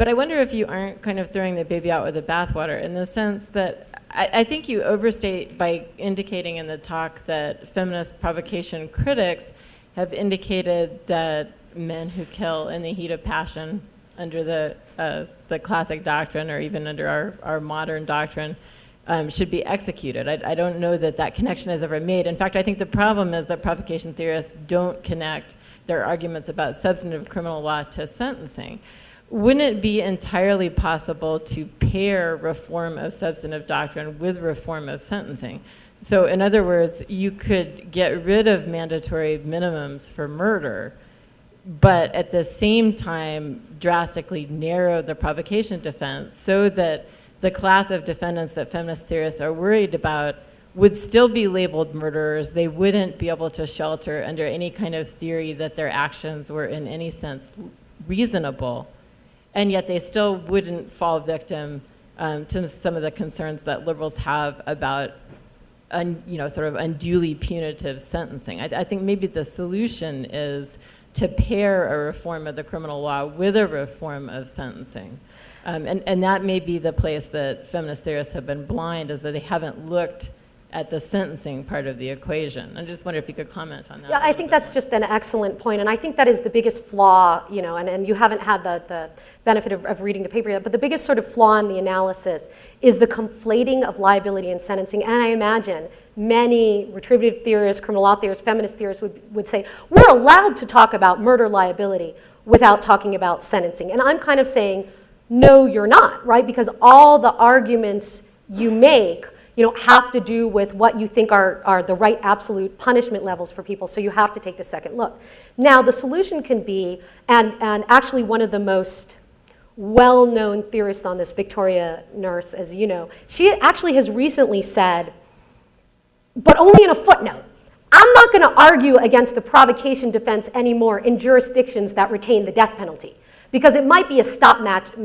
But I wonder if you aren't kind of throwing the baby out with the bathwater, in the sense that I think you overstate by indicating in the talk that feminist provocation critics have indicated that men who kill in the heat of passion under the classic doctrine, or even under our modern doctrine, should be executed. I don't know that that connection is ever made. In fact, I think the problem is that provocation theorists don't connect their arguments about substantive criminal law to sentencing. Wouldn't it be entirely possible to pair reform of substantive doctrine with reform of sentencing? So in other words, you could get rid of mandatory minimums for murder, but at the same time drastically narrow the provocation defense so that the class of defendants that feminist theorists are worried about would still be labeled murderers. They wouldn't be able to shelter under any kind of theory that their actions were in any sense reasonable, and yet they still wouldn't fall victim to some of the concerns that liberals have about sort of unduly punitive sentencing. I think maybe the solution is to pair a reform of the criminal law with a reform of sentencing. And that may be the place that feminist theorists have been blind, is that they haven't looked at the sentencing part of the equation. I just wonder if you could comment on that. Yeah, I think that's just an excellent point, and I think that is the biggest flaw, and you haven't had the benefit of reading the paper yet, but the biggest sort of flaw in the analysis is the conflating of liability and sentencing. And I imagine many retributive theorists, criminal law theorists, feminist theorists would say, we're allowed to talk about murder liability without talking about sentencing. And I'm kind of saying, no, you're not, right? Because all the arguments you make have to do with what you think are the right absolute punishment levels for people, so you have to take the second look. Now, the solution can be, and actually one of the most well-known theorists on this, Victoria Nurse, as you know, she actually has recently said, but only in a footnote, I'm not going to argue against the provocation defense anymore in jurisdictions that retain the death penalty, because it might be a stopgap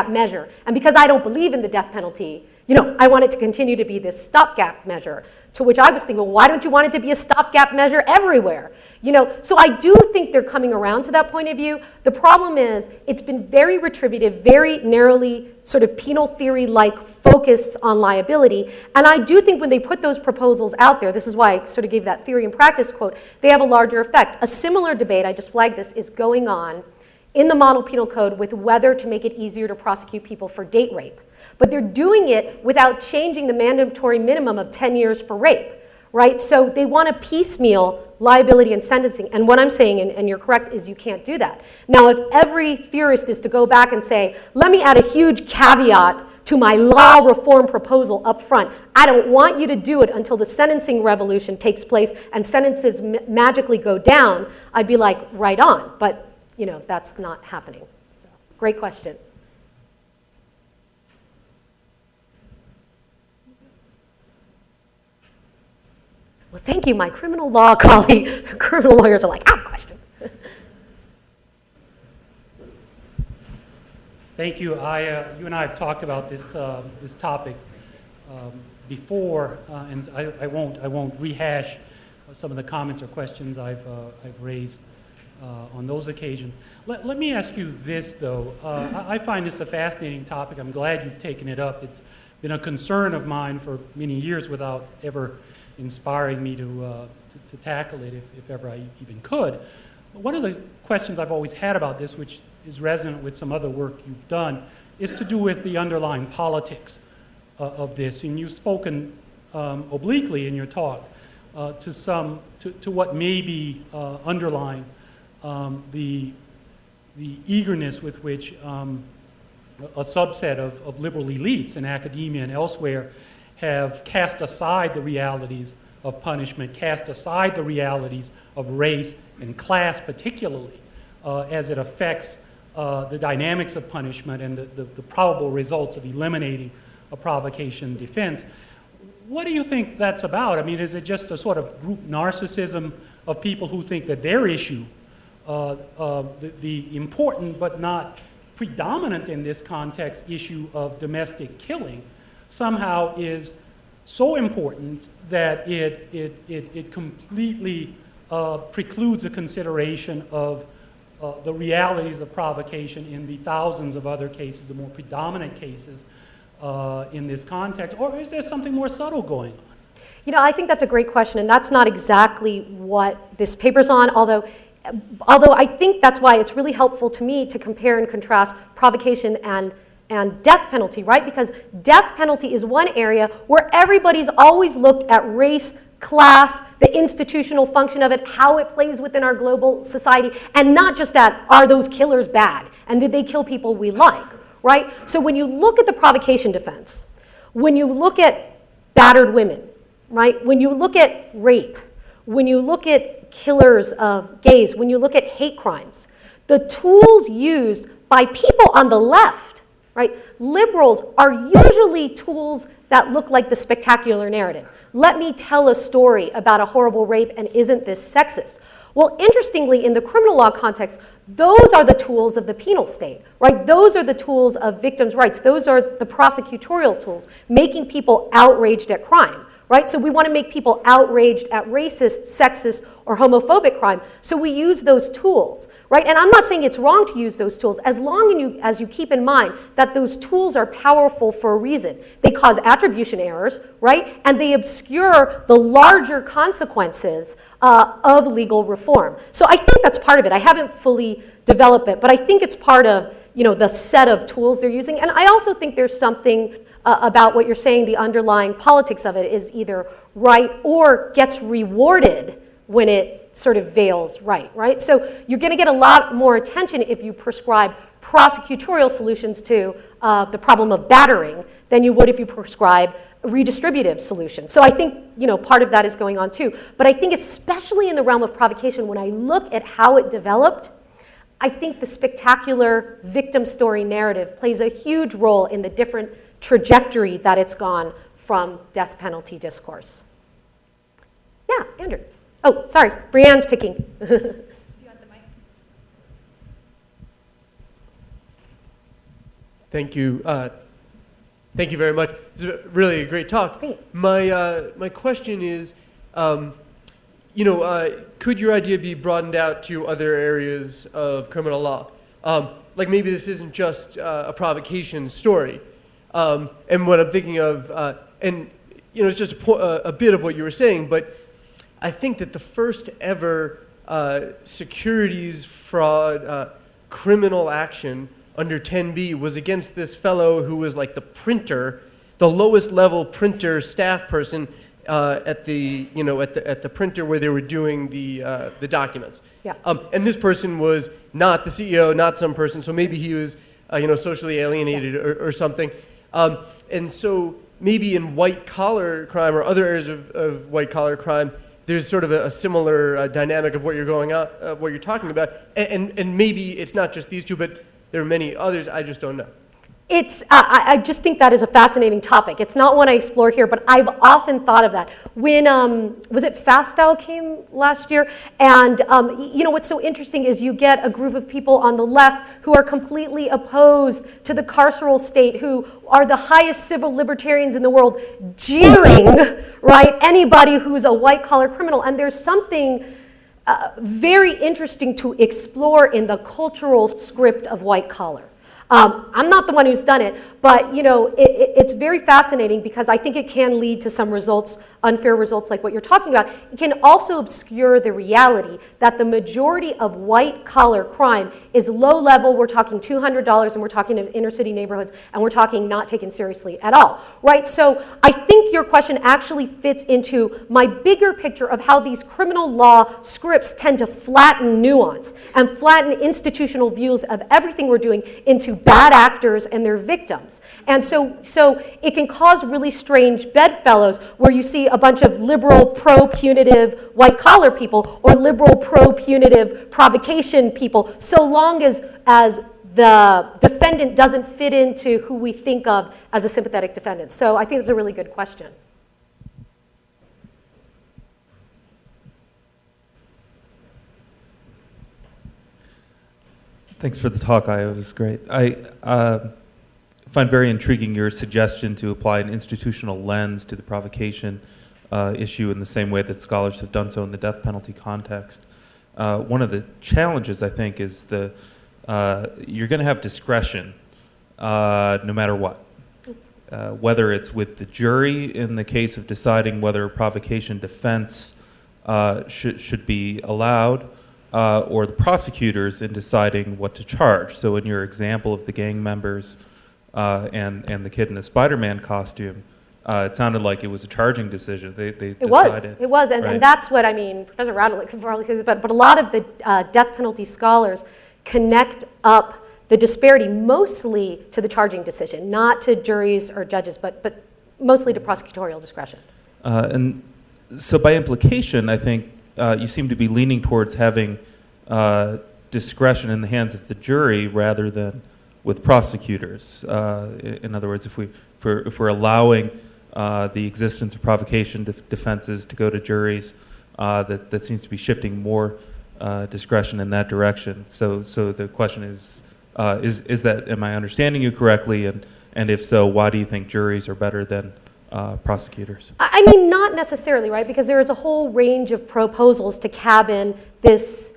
measure, and because I don't believe in the death penalty, I want it to continue to be this stopgap measure. To which I was thinking, well, why don't you want it to be a stopgap measure everywhere? So I do think they're coming around to that point of view. The problem is it's been very retributive, very narrowly sort of penal theory-like focus on liability. And I do think when they put those proposals out there, this is why I sort of gave that theory and practice quote, they have a larger effect. A similar debate, I just flagged this, is going on in the model penal code with whether to make it easier to prosecute people for date rape. But they're doing it without changing the mandatory minimum of 10 years for rape, right? So they want to piecemeal liability and sentencing. And what I'm saying, and you're correct, is you can't do that. Now, if every theorist is to go back and say, let me add a huge caveat to my law reform proposal up front, I don't want you to do it until the sentencing revolution takes place and sentences magically go down, I'd be like, right on. But, that's not happening. So, great question. Well, thank you, my criminal law colleague. Criminal lawyers are like, question. Thank you. You and I have talked about this topic before, and I won't rehash some of the comments or questions I've raised on those occasions. Let me ask you this, though. I find this a fascinating topic. I'm glad you've taken it up. It's been a concern of mine for many years without ever inspiring me to tackle it if ever I even could. But one of the questions I've always had about this, which is resonant with some other work you've done, is to do with the underlying politics of this. And you've spoken obliquely in your talk to what may be underlying the eagerness with which a subset of liberal elites in academia and elsewhere have cast aside the realities of punishment, cast aside the realities of race and class particularly, as it affects the dynamics of punishment and the probable results of eliminating a provocation defense. What do you think that's about? I mean, is it just a sort of group narcissism of people who think that their issue, the important but not predominant in this context issue of domestic killing, somehow is so important that it completely precludes a consideration of the realities of provocation in the thousands of other cases, the more predominant cases in this context, or is there something more subtle going on? You know, I think that's a great question, and that's not exactly what this paper's on, although I think that's why it's really helpful to me to compare and contrast provocation and death penalty, right? Because death penalty is one area where everybody's always looked at race, class, the institutional function of it, how it plays within our global society, and not just that, are those killers bad? And did they kill people we like, right? So when you look at the provocation defense, when you look at battered women, right? When you look at rape, when you look at killers of gays, when you look at hate crimes, the tools used by people on the left, right? Liberals are usually tools that look like the spectacular narrative. Let me tell a story about a horrible rape, and isn't this sexist? Well, interestingly, in the criminal law context, those are the tools of the penal state, right? Those are the tools of victims' rights. Those are the prosecutorial tools, making people outraged at crime, right? So we want to make people outraged at racist, sexist, or homophobic crime. So we use those tools, right? And I'm not saying it's wrong to use those tools as long as you keep in mind that those tools are powerful for a reason. They cause attribution errors, right? And they obscure the larger consequences of legal reform. So I think that's part of it. I haven't fully developed it, but I think it's part of, you know, the set of tools they're using. And I also think there's something about what you're saying, the underlying politics of it is either right or gets rewarded when it sort of veils right? So you're going to get a lot more attention if you prescribe prosecutorial solutions to the problem of battering than you would if you prescribe redistributive solutions. So I think, you know, part of that is going on too. But I think especially in the realm of provocation, when I look at how it developed, I think the spectacular victim story narrative plays a huge role in the different trajectory that it's gone from death penalty discourse. Yeah, Andrew. Oh, sorry, Brianne's picking. Do you want the mic? Thank you. Thank you very much. It's really a great talk. Great. My question is, could your idea be broadened out to other areas of criminal law? Like maybe this isn't just a provocation story. And what I'm thinking of, it's just a bit of what you were saying, but I think that the first ever securities fraud criminal action under 10B was against this fellow who was like the printer, the lowest level printer staff person at the printer where they were doing the documents. Yeah. And this person was not the CEO, not some person, so maybe he was socially alienated or something. And so maybe in white collar crime or other areas of white collar crime, there's sort of a similar dynamic of what you're talking about, and maybe it's not just these two, but there are many others. I just don't know. I just think that is a fascinating topic. It's not one I explore here, but I've often thought of that. When, was it Fastow came last year? And, what's so interesting is you get a group of people on the left who are completely opposed to the carceral state, who are the highest civil libertarians in the world, jeering, right, anybody who's a white-collar criminal. And there's something very interesting to explore in the cultural script of white-collar. I'm not the one who's done it, but it's very fascinating because I think it can lead to some results, unfair results like what you're talking about. It can also obscure the reality that the majority of white-collar crime is low level. We're talking $200, and we're talking in inner city neighborhoods, and we're talking not taken seriously at all, right? So I think your question actually fits into my bigger picture of how these criminal law scripts tend to flatten nuance and flatten institutional views of everything we're doing into bad actors and their victims. And so it can cause really strange bedfellows where you see a bunch of liberal pro-punitive white-collar people or liberal pro-punitive provocation people, so long as the defendant doesn't fit into who we think of as a sympathetic defendant. So I think it's a really good question. Thanks for the talk, Io. It was great. I find very intriguing your suggestion to apply an institutional lens to the provocation issue in the same way that scholars have done so in the death penalty context. one of the challenges, I think, is you're going to have discretion no matter what. Whether it's with the jury in the case of deciding whether a provocation defense should be allowed, or the prosecutors in deciding what to charge. So in your example of the gang members and the kid in the Spider-Man costume, it sounded like it was a charging decision. They decided. It was, and that's what I mean. Professor Radley could probably say this, but a lot of the death penalty scholars connect up the disparity mostly to the charging decision, not to juries or judges, but mostly to prosecutorial discretion. And so by implication, I think you seem to be leaning towards having discretion in the hands of the jury rather than with prosecutors. In other words, if we're allowing the existence of provocation defenses to go to juries, that seems to be shifting more discretion in that direction. So the question is that, am I understanding you correctly? And if so, why do you think juries are better than prosecutors? I mean, not necessarily, right? Because there is a whole range of proposals to cabin this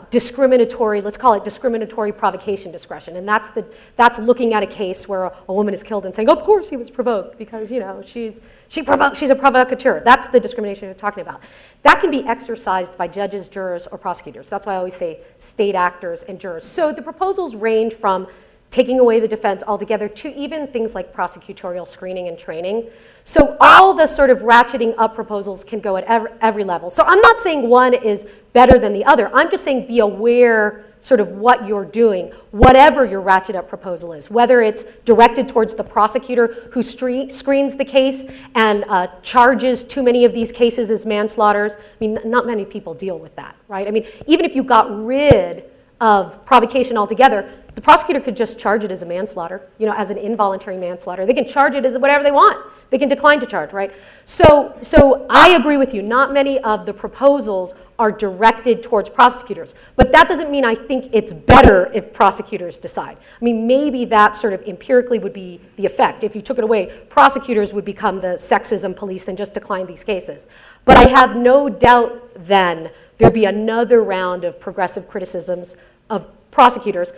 discriminatory, let's call it discriminatory provocation discretion. And that's looking at a case where a woman is killed and saying, of course he was provoked because, she's a provocateur. That's the discrimination you're talking about. That can be exercised by judges, jurors, or prosecutors. That's why I always say state actors and jurors. So the proposals range from taking away the defense altogether to even things like prosecutorial screening and training. So all the sort of ratcheting up proposals can go at every level. So I'm not saying one is better than the other. I'm just saying be aware sort of what you're doing, whatever your ratchet up proposal is, whether it's directed towards the prosecutor who screens the case and charges too many of these cases as manslaughters. I mean, not many people deal with that, right? I mean, even if you got rid of provocation altogether, the prosecutor could just charge it as a manslaughter, as an involuntary manslaughter. They can charge it as whatever they want. They can decline to charge, right? So I agree with you. Not many of the proposals are directed towards prosecutors. But that doesn't mean I think it's better if prosecutors decide. I mean, maybe that sort of empirically would be the effect. If you took it away, prosecutors would become the sexism police and just decline these cases. But I have no doubt then there'd be another round of progressive criticisms of prosecutors,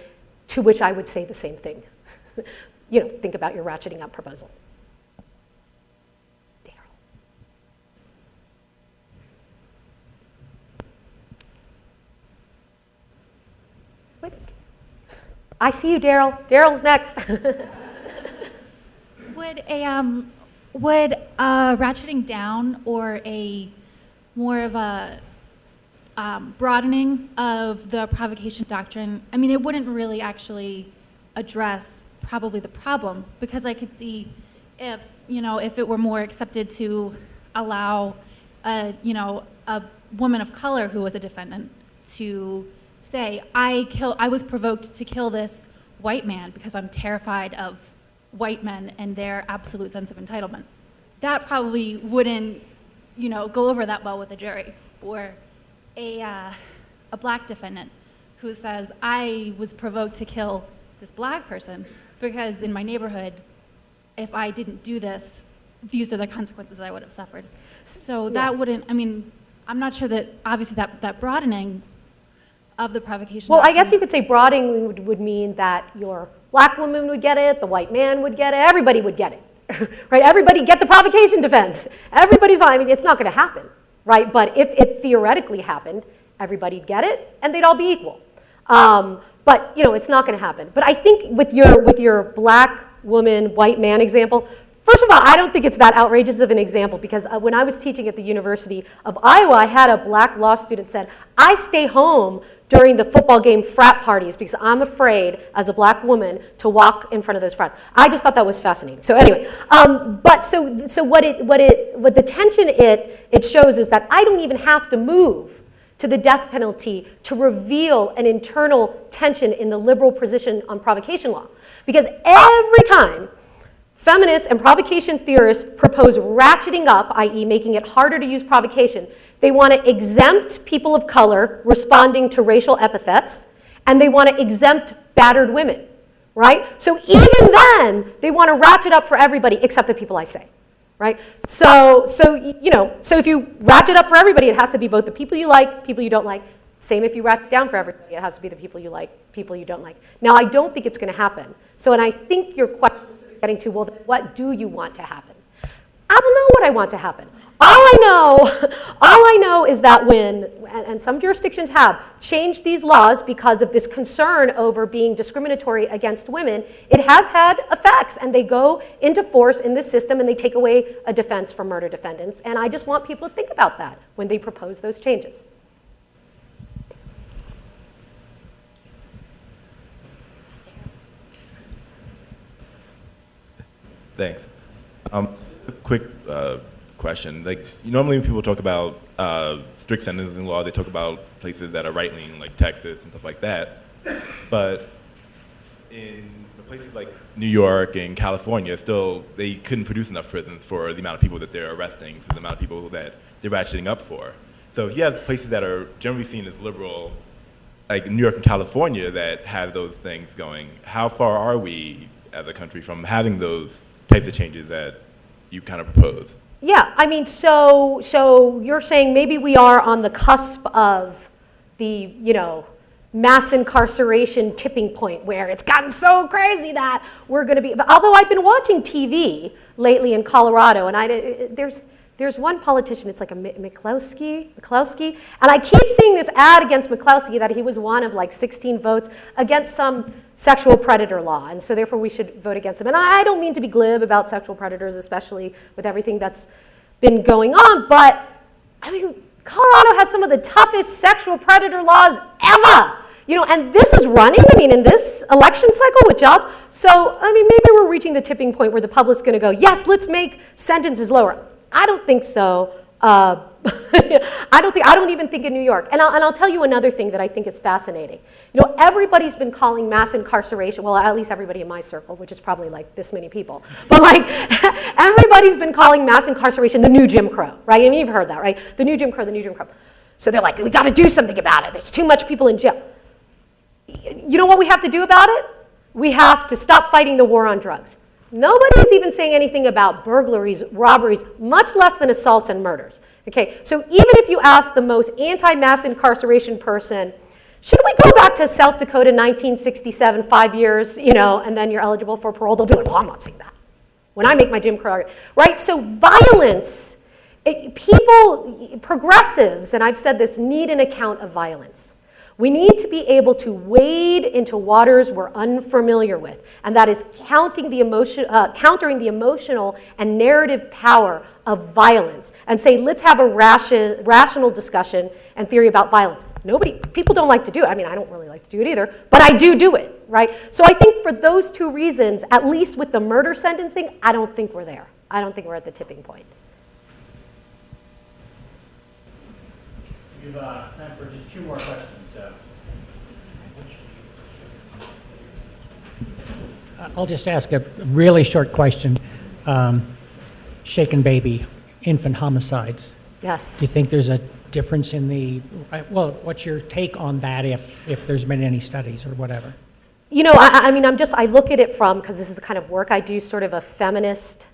to which I would say the same thing. Think about your ratcheting up proposal. Daryl. Wait. I see you, Daryl. Daryl's next. Would ratcheting down or a more of a broadening of the provocation doctrine, I mean, it wouldn't really actually address probably the problem, because I could see if it were more accepted to allow a woman of color who was a defendant to say, I was provoked to kill this white man because I'm terrified of white men and their absolute sense of entitlement. That probably wouldn't, go over that well with a jury. Or a black defendant who says, I was provoked to kill this black person because in my neighborhood, if I didn't do this, these are the consequences I would have suffered. So that wouldn't, I mean, I'm not sure that, obviously, that broadening of the provocation. Well, I guess you could say broadening would mean that your black woman would get it, the white man would get it, everybody would get it, right? Everybody get the provocation defense. Everybody's fine. I mean, it's not going to happen. Right, but if it theoretically happened, everybody'd get it, and they'd all be equal. But it's not going to happen. But I think with your black woman, white man example, first of all, I don't think it's that outrageous of an example, because when I was teaching at the University of Iowa, I had a black law student said, I stay home during the football game frat parties because I'm afraid, as a black woman, to walk in front of those frats. I just thought that was fascinating. So anyway, but what the tension it shows is that I don't even have to move to the death penalty to reveal an internal tension in the liberal position on provocation law, because every time feminists and provocation theorists propose ratcheting up, i.e. making it harder to use provocation, they want to exempt people of color responding to racial epithets, and they want to exempt battered women, right? So even then, they want to ratchet up for everybody except the people I say, right? So if you ratchet up for everybody, it has to be both the people you like, people you don't like, Same if you ratchet down for everybody, it has to be the people you like, people you don't like. Now, I don't think it's going to happen. So, and I think your question is getting to, well, then what do you want to happen? I don't know what I want to happen. All I know is that when, and some jurisdictions have changed these laws because of this concern over being discriminatory against women, it has had effects, and they go into force in this system and they take away a defense for murder defendants. And I just want people to think about that when they propose those changes. Thanks. A quick question. Like, normally when people talk about strict sentencing law, they talk about places that are right-leaning, like Texas and stuff like that. But in places like New York and California, still, they couldn't produce enough prisons for the amount of people that they're arresting, for the amount of people that they're ratcheting up for. So if you have places that are generally seen as liberal, like New York and California, that have those things going, how far are we as a country from having those types of changes that you kind of propose? Yeah, I mean, so you're saying maybe we are on the cusp of the, mass incarceration tipping point where it's gotten so crazy that we're going to be, although I've been watching TV lately in Colorado, and there's one politician, it's like a McCloskey, and I keep seeing this ad against McCloskey that he was one of like 16 votes against some sexual predator law, and so therefore we should vote against him. And I don't mean to be glib about sexual predators, especially with everything that's been going on, but I mean, Colorado has some of the toughest sexual predator laws ever. And this is running, in this election cycle with jobs. So, maybe we're reaching the tipping point where the public's going to go, yes, let's make sentences lower. I don't think so. I don't even think in New York. And I'll tell you another thing that I think is fascinating. Everybody's been calling mass incarceration, well, at least everybody in my circle, which is probably like this many people. But everybody's been calling mass incarceration the new Jim Crow, right? You've heard that, right? The new Jim Crow, the new Jim Crow. So they're like, we got to do something about it. There's too much people in jail. You know what we have to do about it? We have to stop fighting the war on drugs. Nobody's even saying anything about burglaries, robberies, much less than assaults and murders. Okay, so even if you ask the most anti-mass incarceration person, should we go back to South Dakota 1967, 5 years, and then you're eligible for parole, they'll be like, oh, I'm not saying that. When I make my Jim Crow argument, right? So violence, people, progressives, and I've said this, need an account of violence. We need to be able to wade into waters we're unfamiliar with, and that is countering the emotional and narrative power of violence, and say, let's have a rational discussion and theory about violence. People don't like to do it. I don't really like to do it either, but I do it, right? So I think for those two reasons, at least with the murder sentencing, I don't think we're there. I don't think we're at the tipping point. We have time for just 2 more questions. I'll just ask a really short question. Shaken baby, infant homicides. Yes. Do you think there's a difference in what's your take on that if there's been any studies or whatever? I look at it from, because this is the kind of work I do, sort of a feminist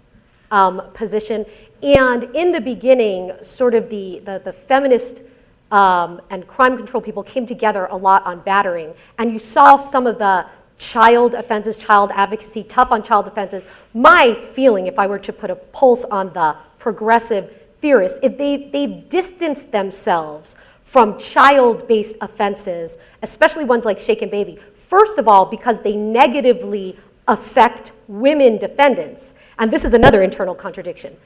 position. And in the beginning, sort of the feminist and crime control people came together a lot on battering. And you saw some of the child offenses, child advocacy, tough on child offenses. My feeling, if I were to put a pulse on the progressive theorists, if they've distanced themselves from child-based offenses, especially ones like Shaken Baby, first of all, because they negatively affect women defendants. And this is another internal contradiction.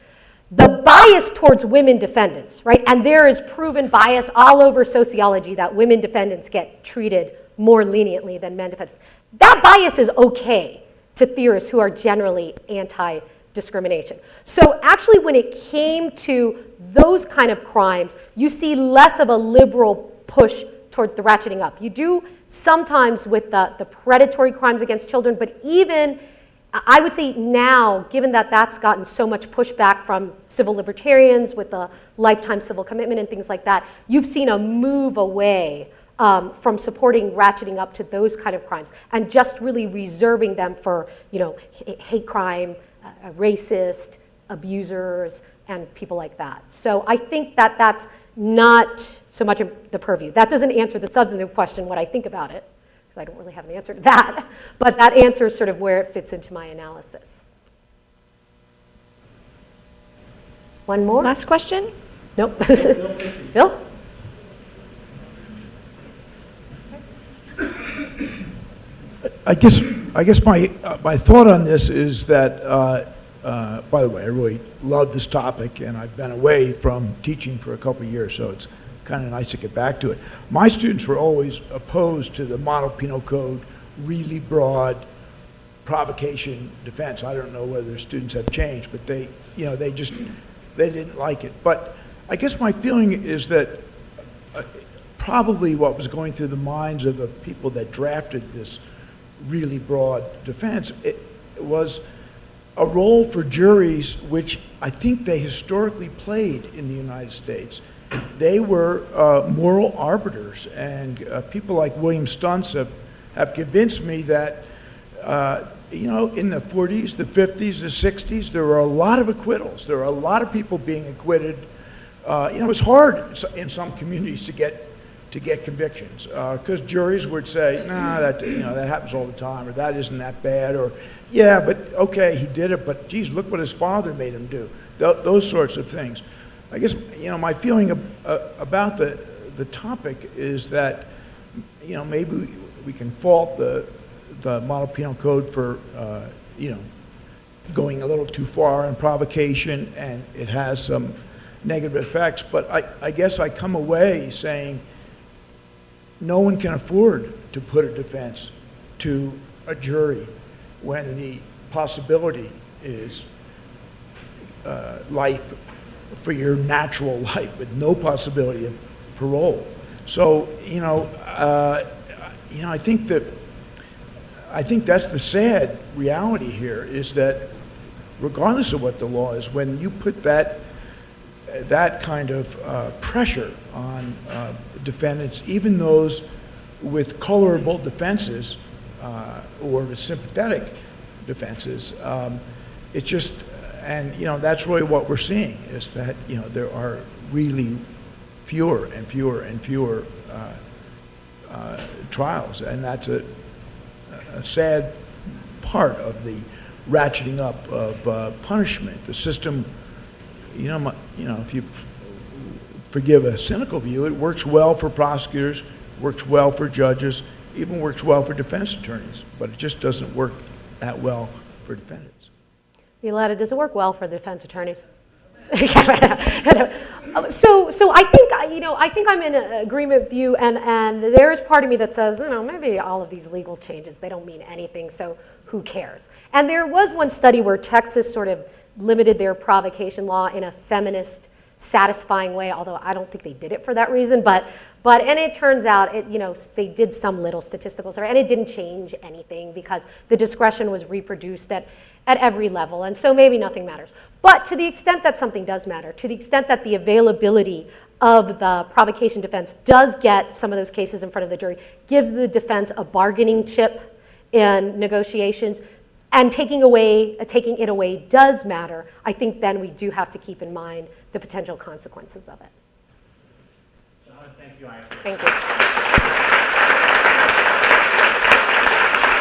The bias towards women defendants, right? And there is proven bias all over sociology that women defendants get treated more leniently than men defendants. That bias is okay to theorists who are generally anti-discrimination. So actually, when it came to those kind of crimes, you see less of a liberal push towards the ratcheting up. You do sometimes with the predatory crimes against children, but even, I would say now, given that that's gotten so much pushback from civil libertarians with the lifetime civil commitment and things like that, you've seen a move away from supporting ratcheting up to those kind of crimes and just really reserving them for, hate crime, racist, abusers, and people like that. So I think that that's not so much of the purview. That doesn't answer the substantive question, what I think about it, because I don't really have an answer to that, but that answers sort of where it fits into my analysis. One more? Last question? Nope. Bill? I guess my thought on this is that, by the way, I really love this topic, and I've been away from teaching for a couple of years, so it's kind of nice to get back to it. My students were always opposed to the model penal code, really broad provocation defense. I don't know whether students have changed, but they didn't like it. But I guess my feeling is that probably what was going through the minds of the people that drafted this really broad defense, it was a role for juries which I think they historically played in the United States. They were moral arbiters, and people like William Stuntz have convinced me that in the 40s, the 50s, the 60s, there were a lot of acquittals. There were a lot of people being acquitted. It was hard in some communities to get convictions, because juries would say, nah, that happens all the time, or that isn't that bad, or yeah, but okay, he did it, but geez, look what his father made him do. Those sorts of things. I guess my feeling about the topic is that maybe we can fault the model penal code for going a little too far in provocation, and it has some negative effects. But I guess I come away saying, no one can afford to put a defense to a jury when the possibility is life for your natural life with no possibility of parole. So I think that's the sad reality here, is that regardless of what the law is, when you put that kind of pressure on defendants, even those with colorable defenses or sympathetic defenses, it's just, and that's really what we're seeing, is that there are really fewer and fewer and fewer trials, and that's a sad part of the ratcheting up of punishment. The system, if you forgive a cynical view, it works well for prosecutors, works well for judges, even works well for defense attorneys, but it just doesn't work that well for defendants. Violetta, does it work well for the defense attorneys? So I think I'm in agreement with you, and there is part of me that says, maybe all of these legal changes, they don't mean anything, so who cares? And there was one study where Texas sort of limited their provocation law in a feminist, satisfying way, although I don't think they did it for that reason, but and it turns out they did some little statistical survey, and it didn't change anything because the discretion was reproduced at every level, and so maybe nothing matters. But to the extent that something does matter, to the extent that the availability of the provocation defense does get some of those cases in front of the jury, gives the defense a bargaining chip in negotiations, and taking it away does matter, I think then we do have to keep in mind the potential consequences of it. So I want to thank you, Aya. Thank you.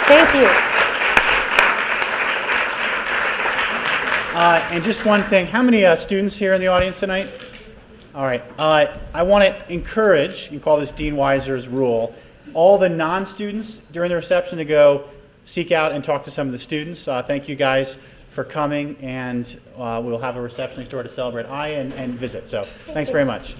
Thank you. And just one thing, how many students here in the audience tonight? All right. I want to encourage, you call this Dean Weiser's rule, all the non-students during the reception to go seek out and talk to some of the students. Thank you guys for coming, and we'll have a reception next door to celebrate Aya and visit. So thanks very much.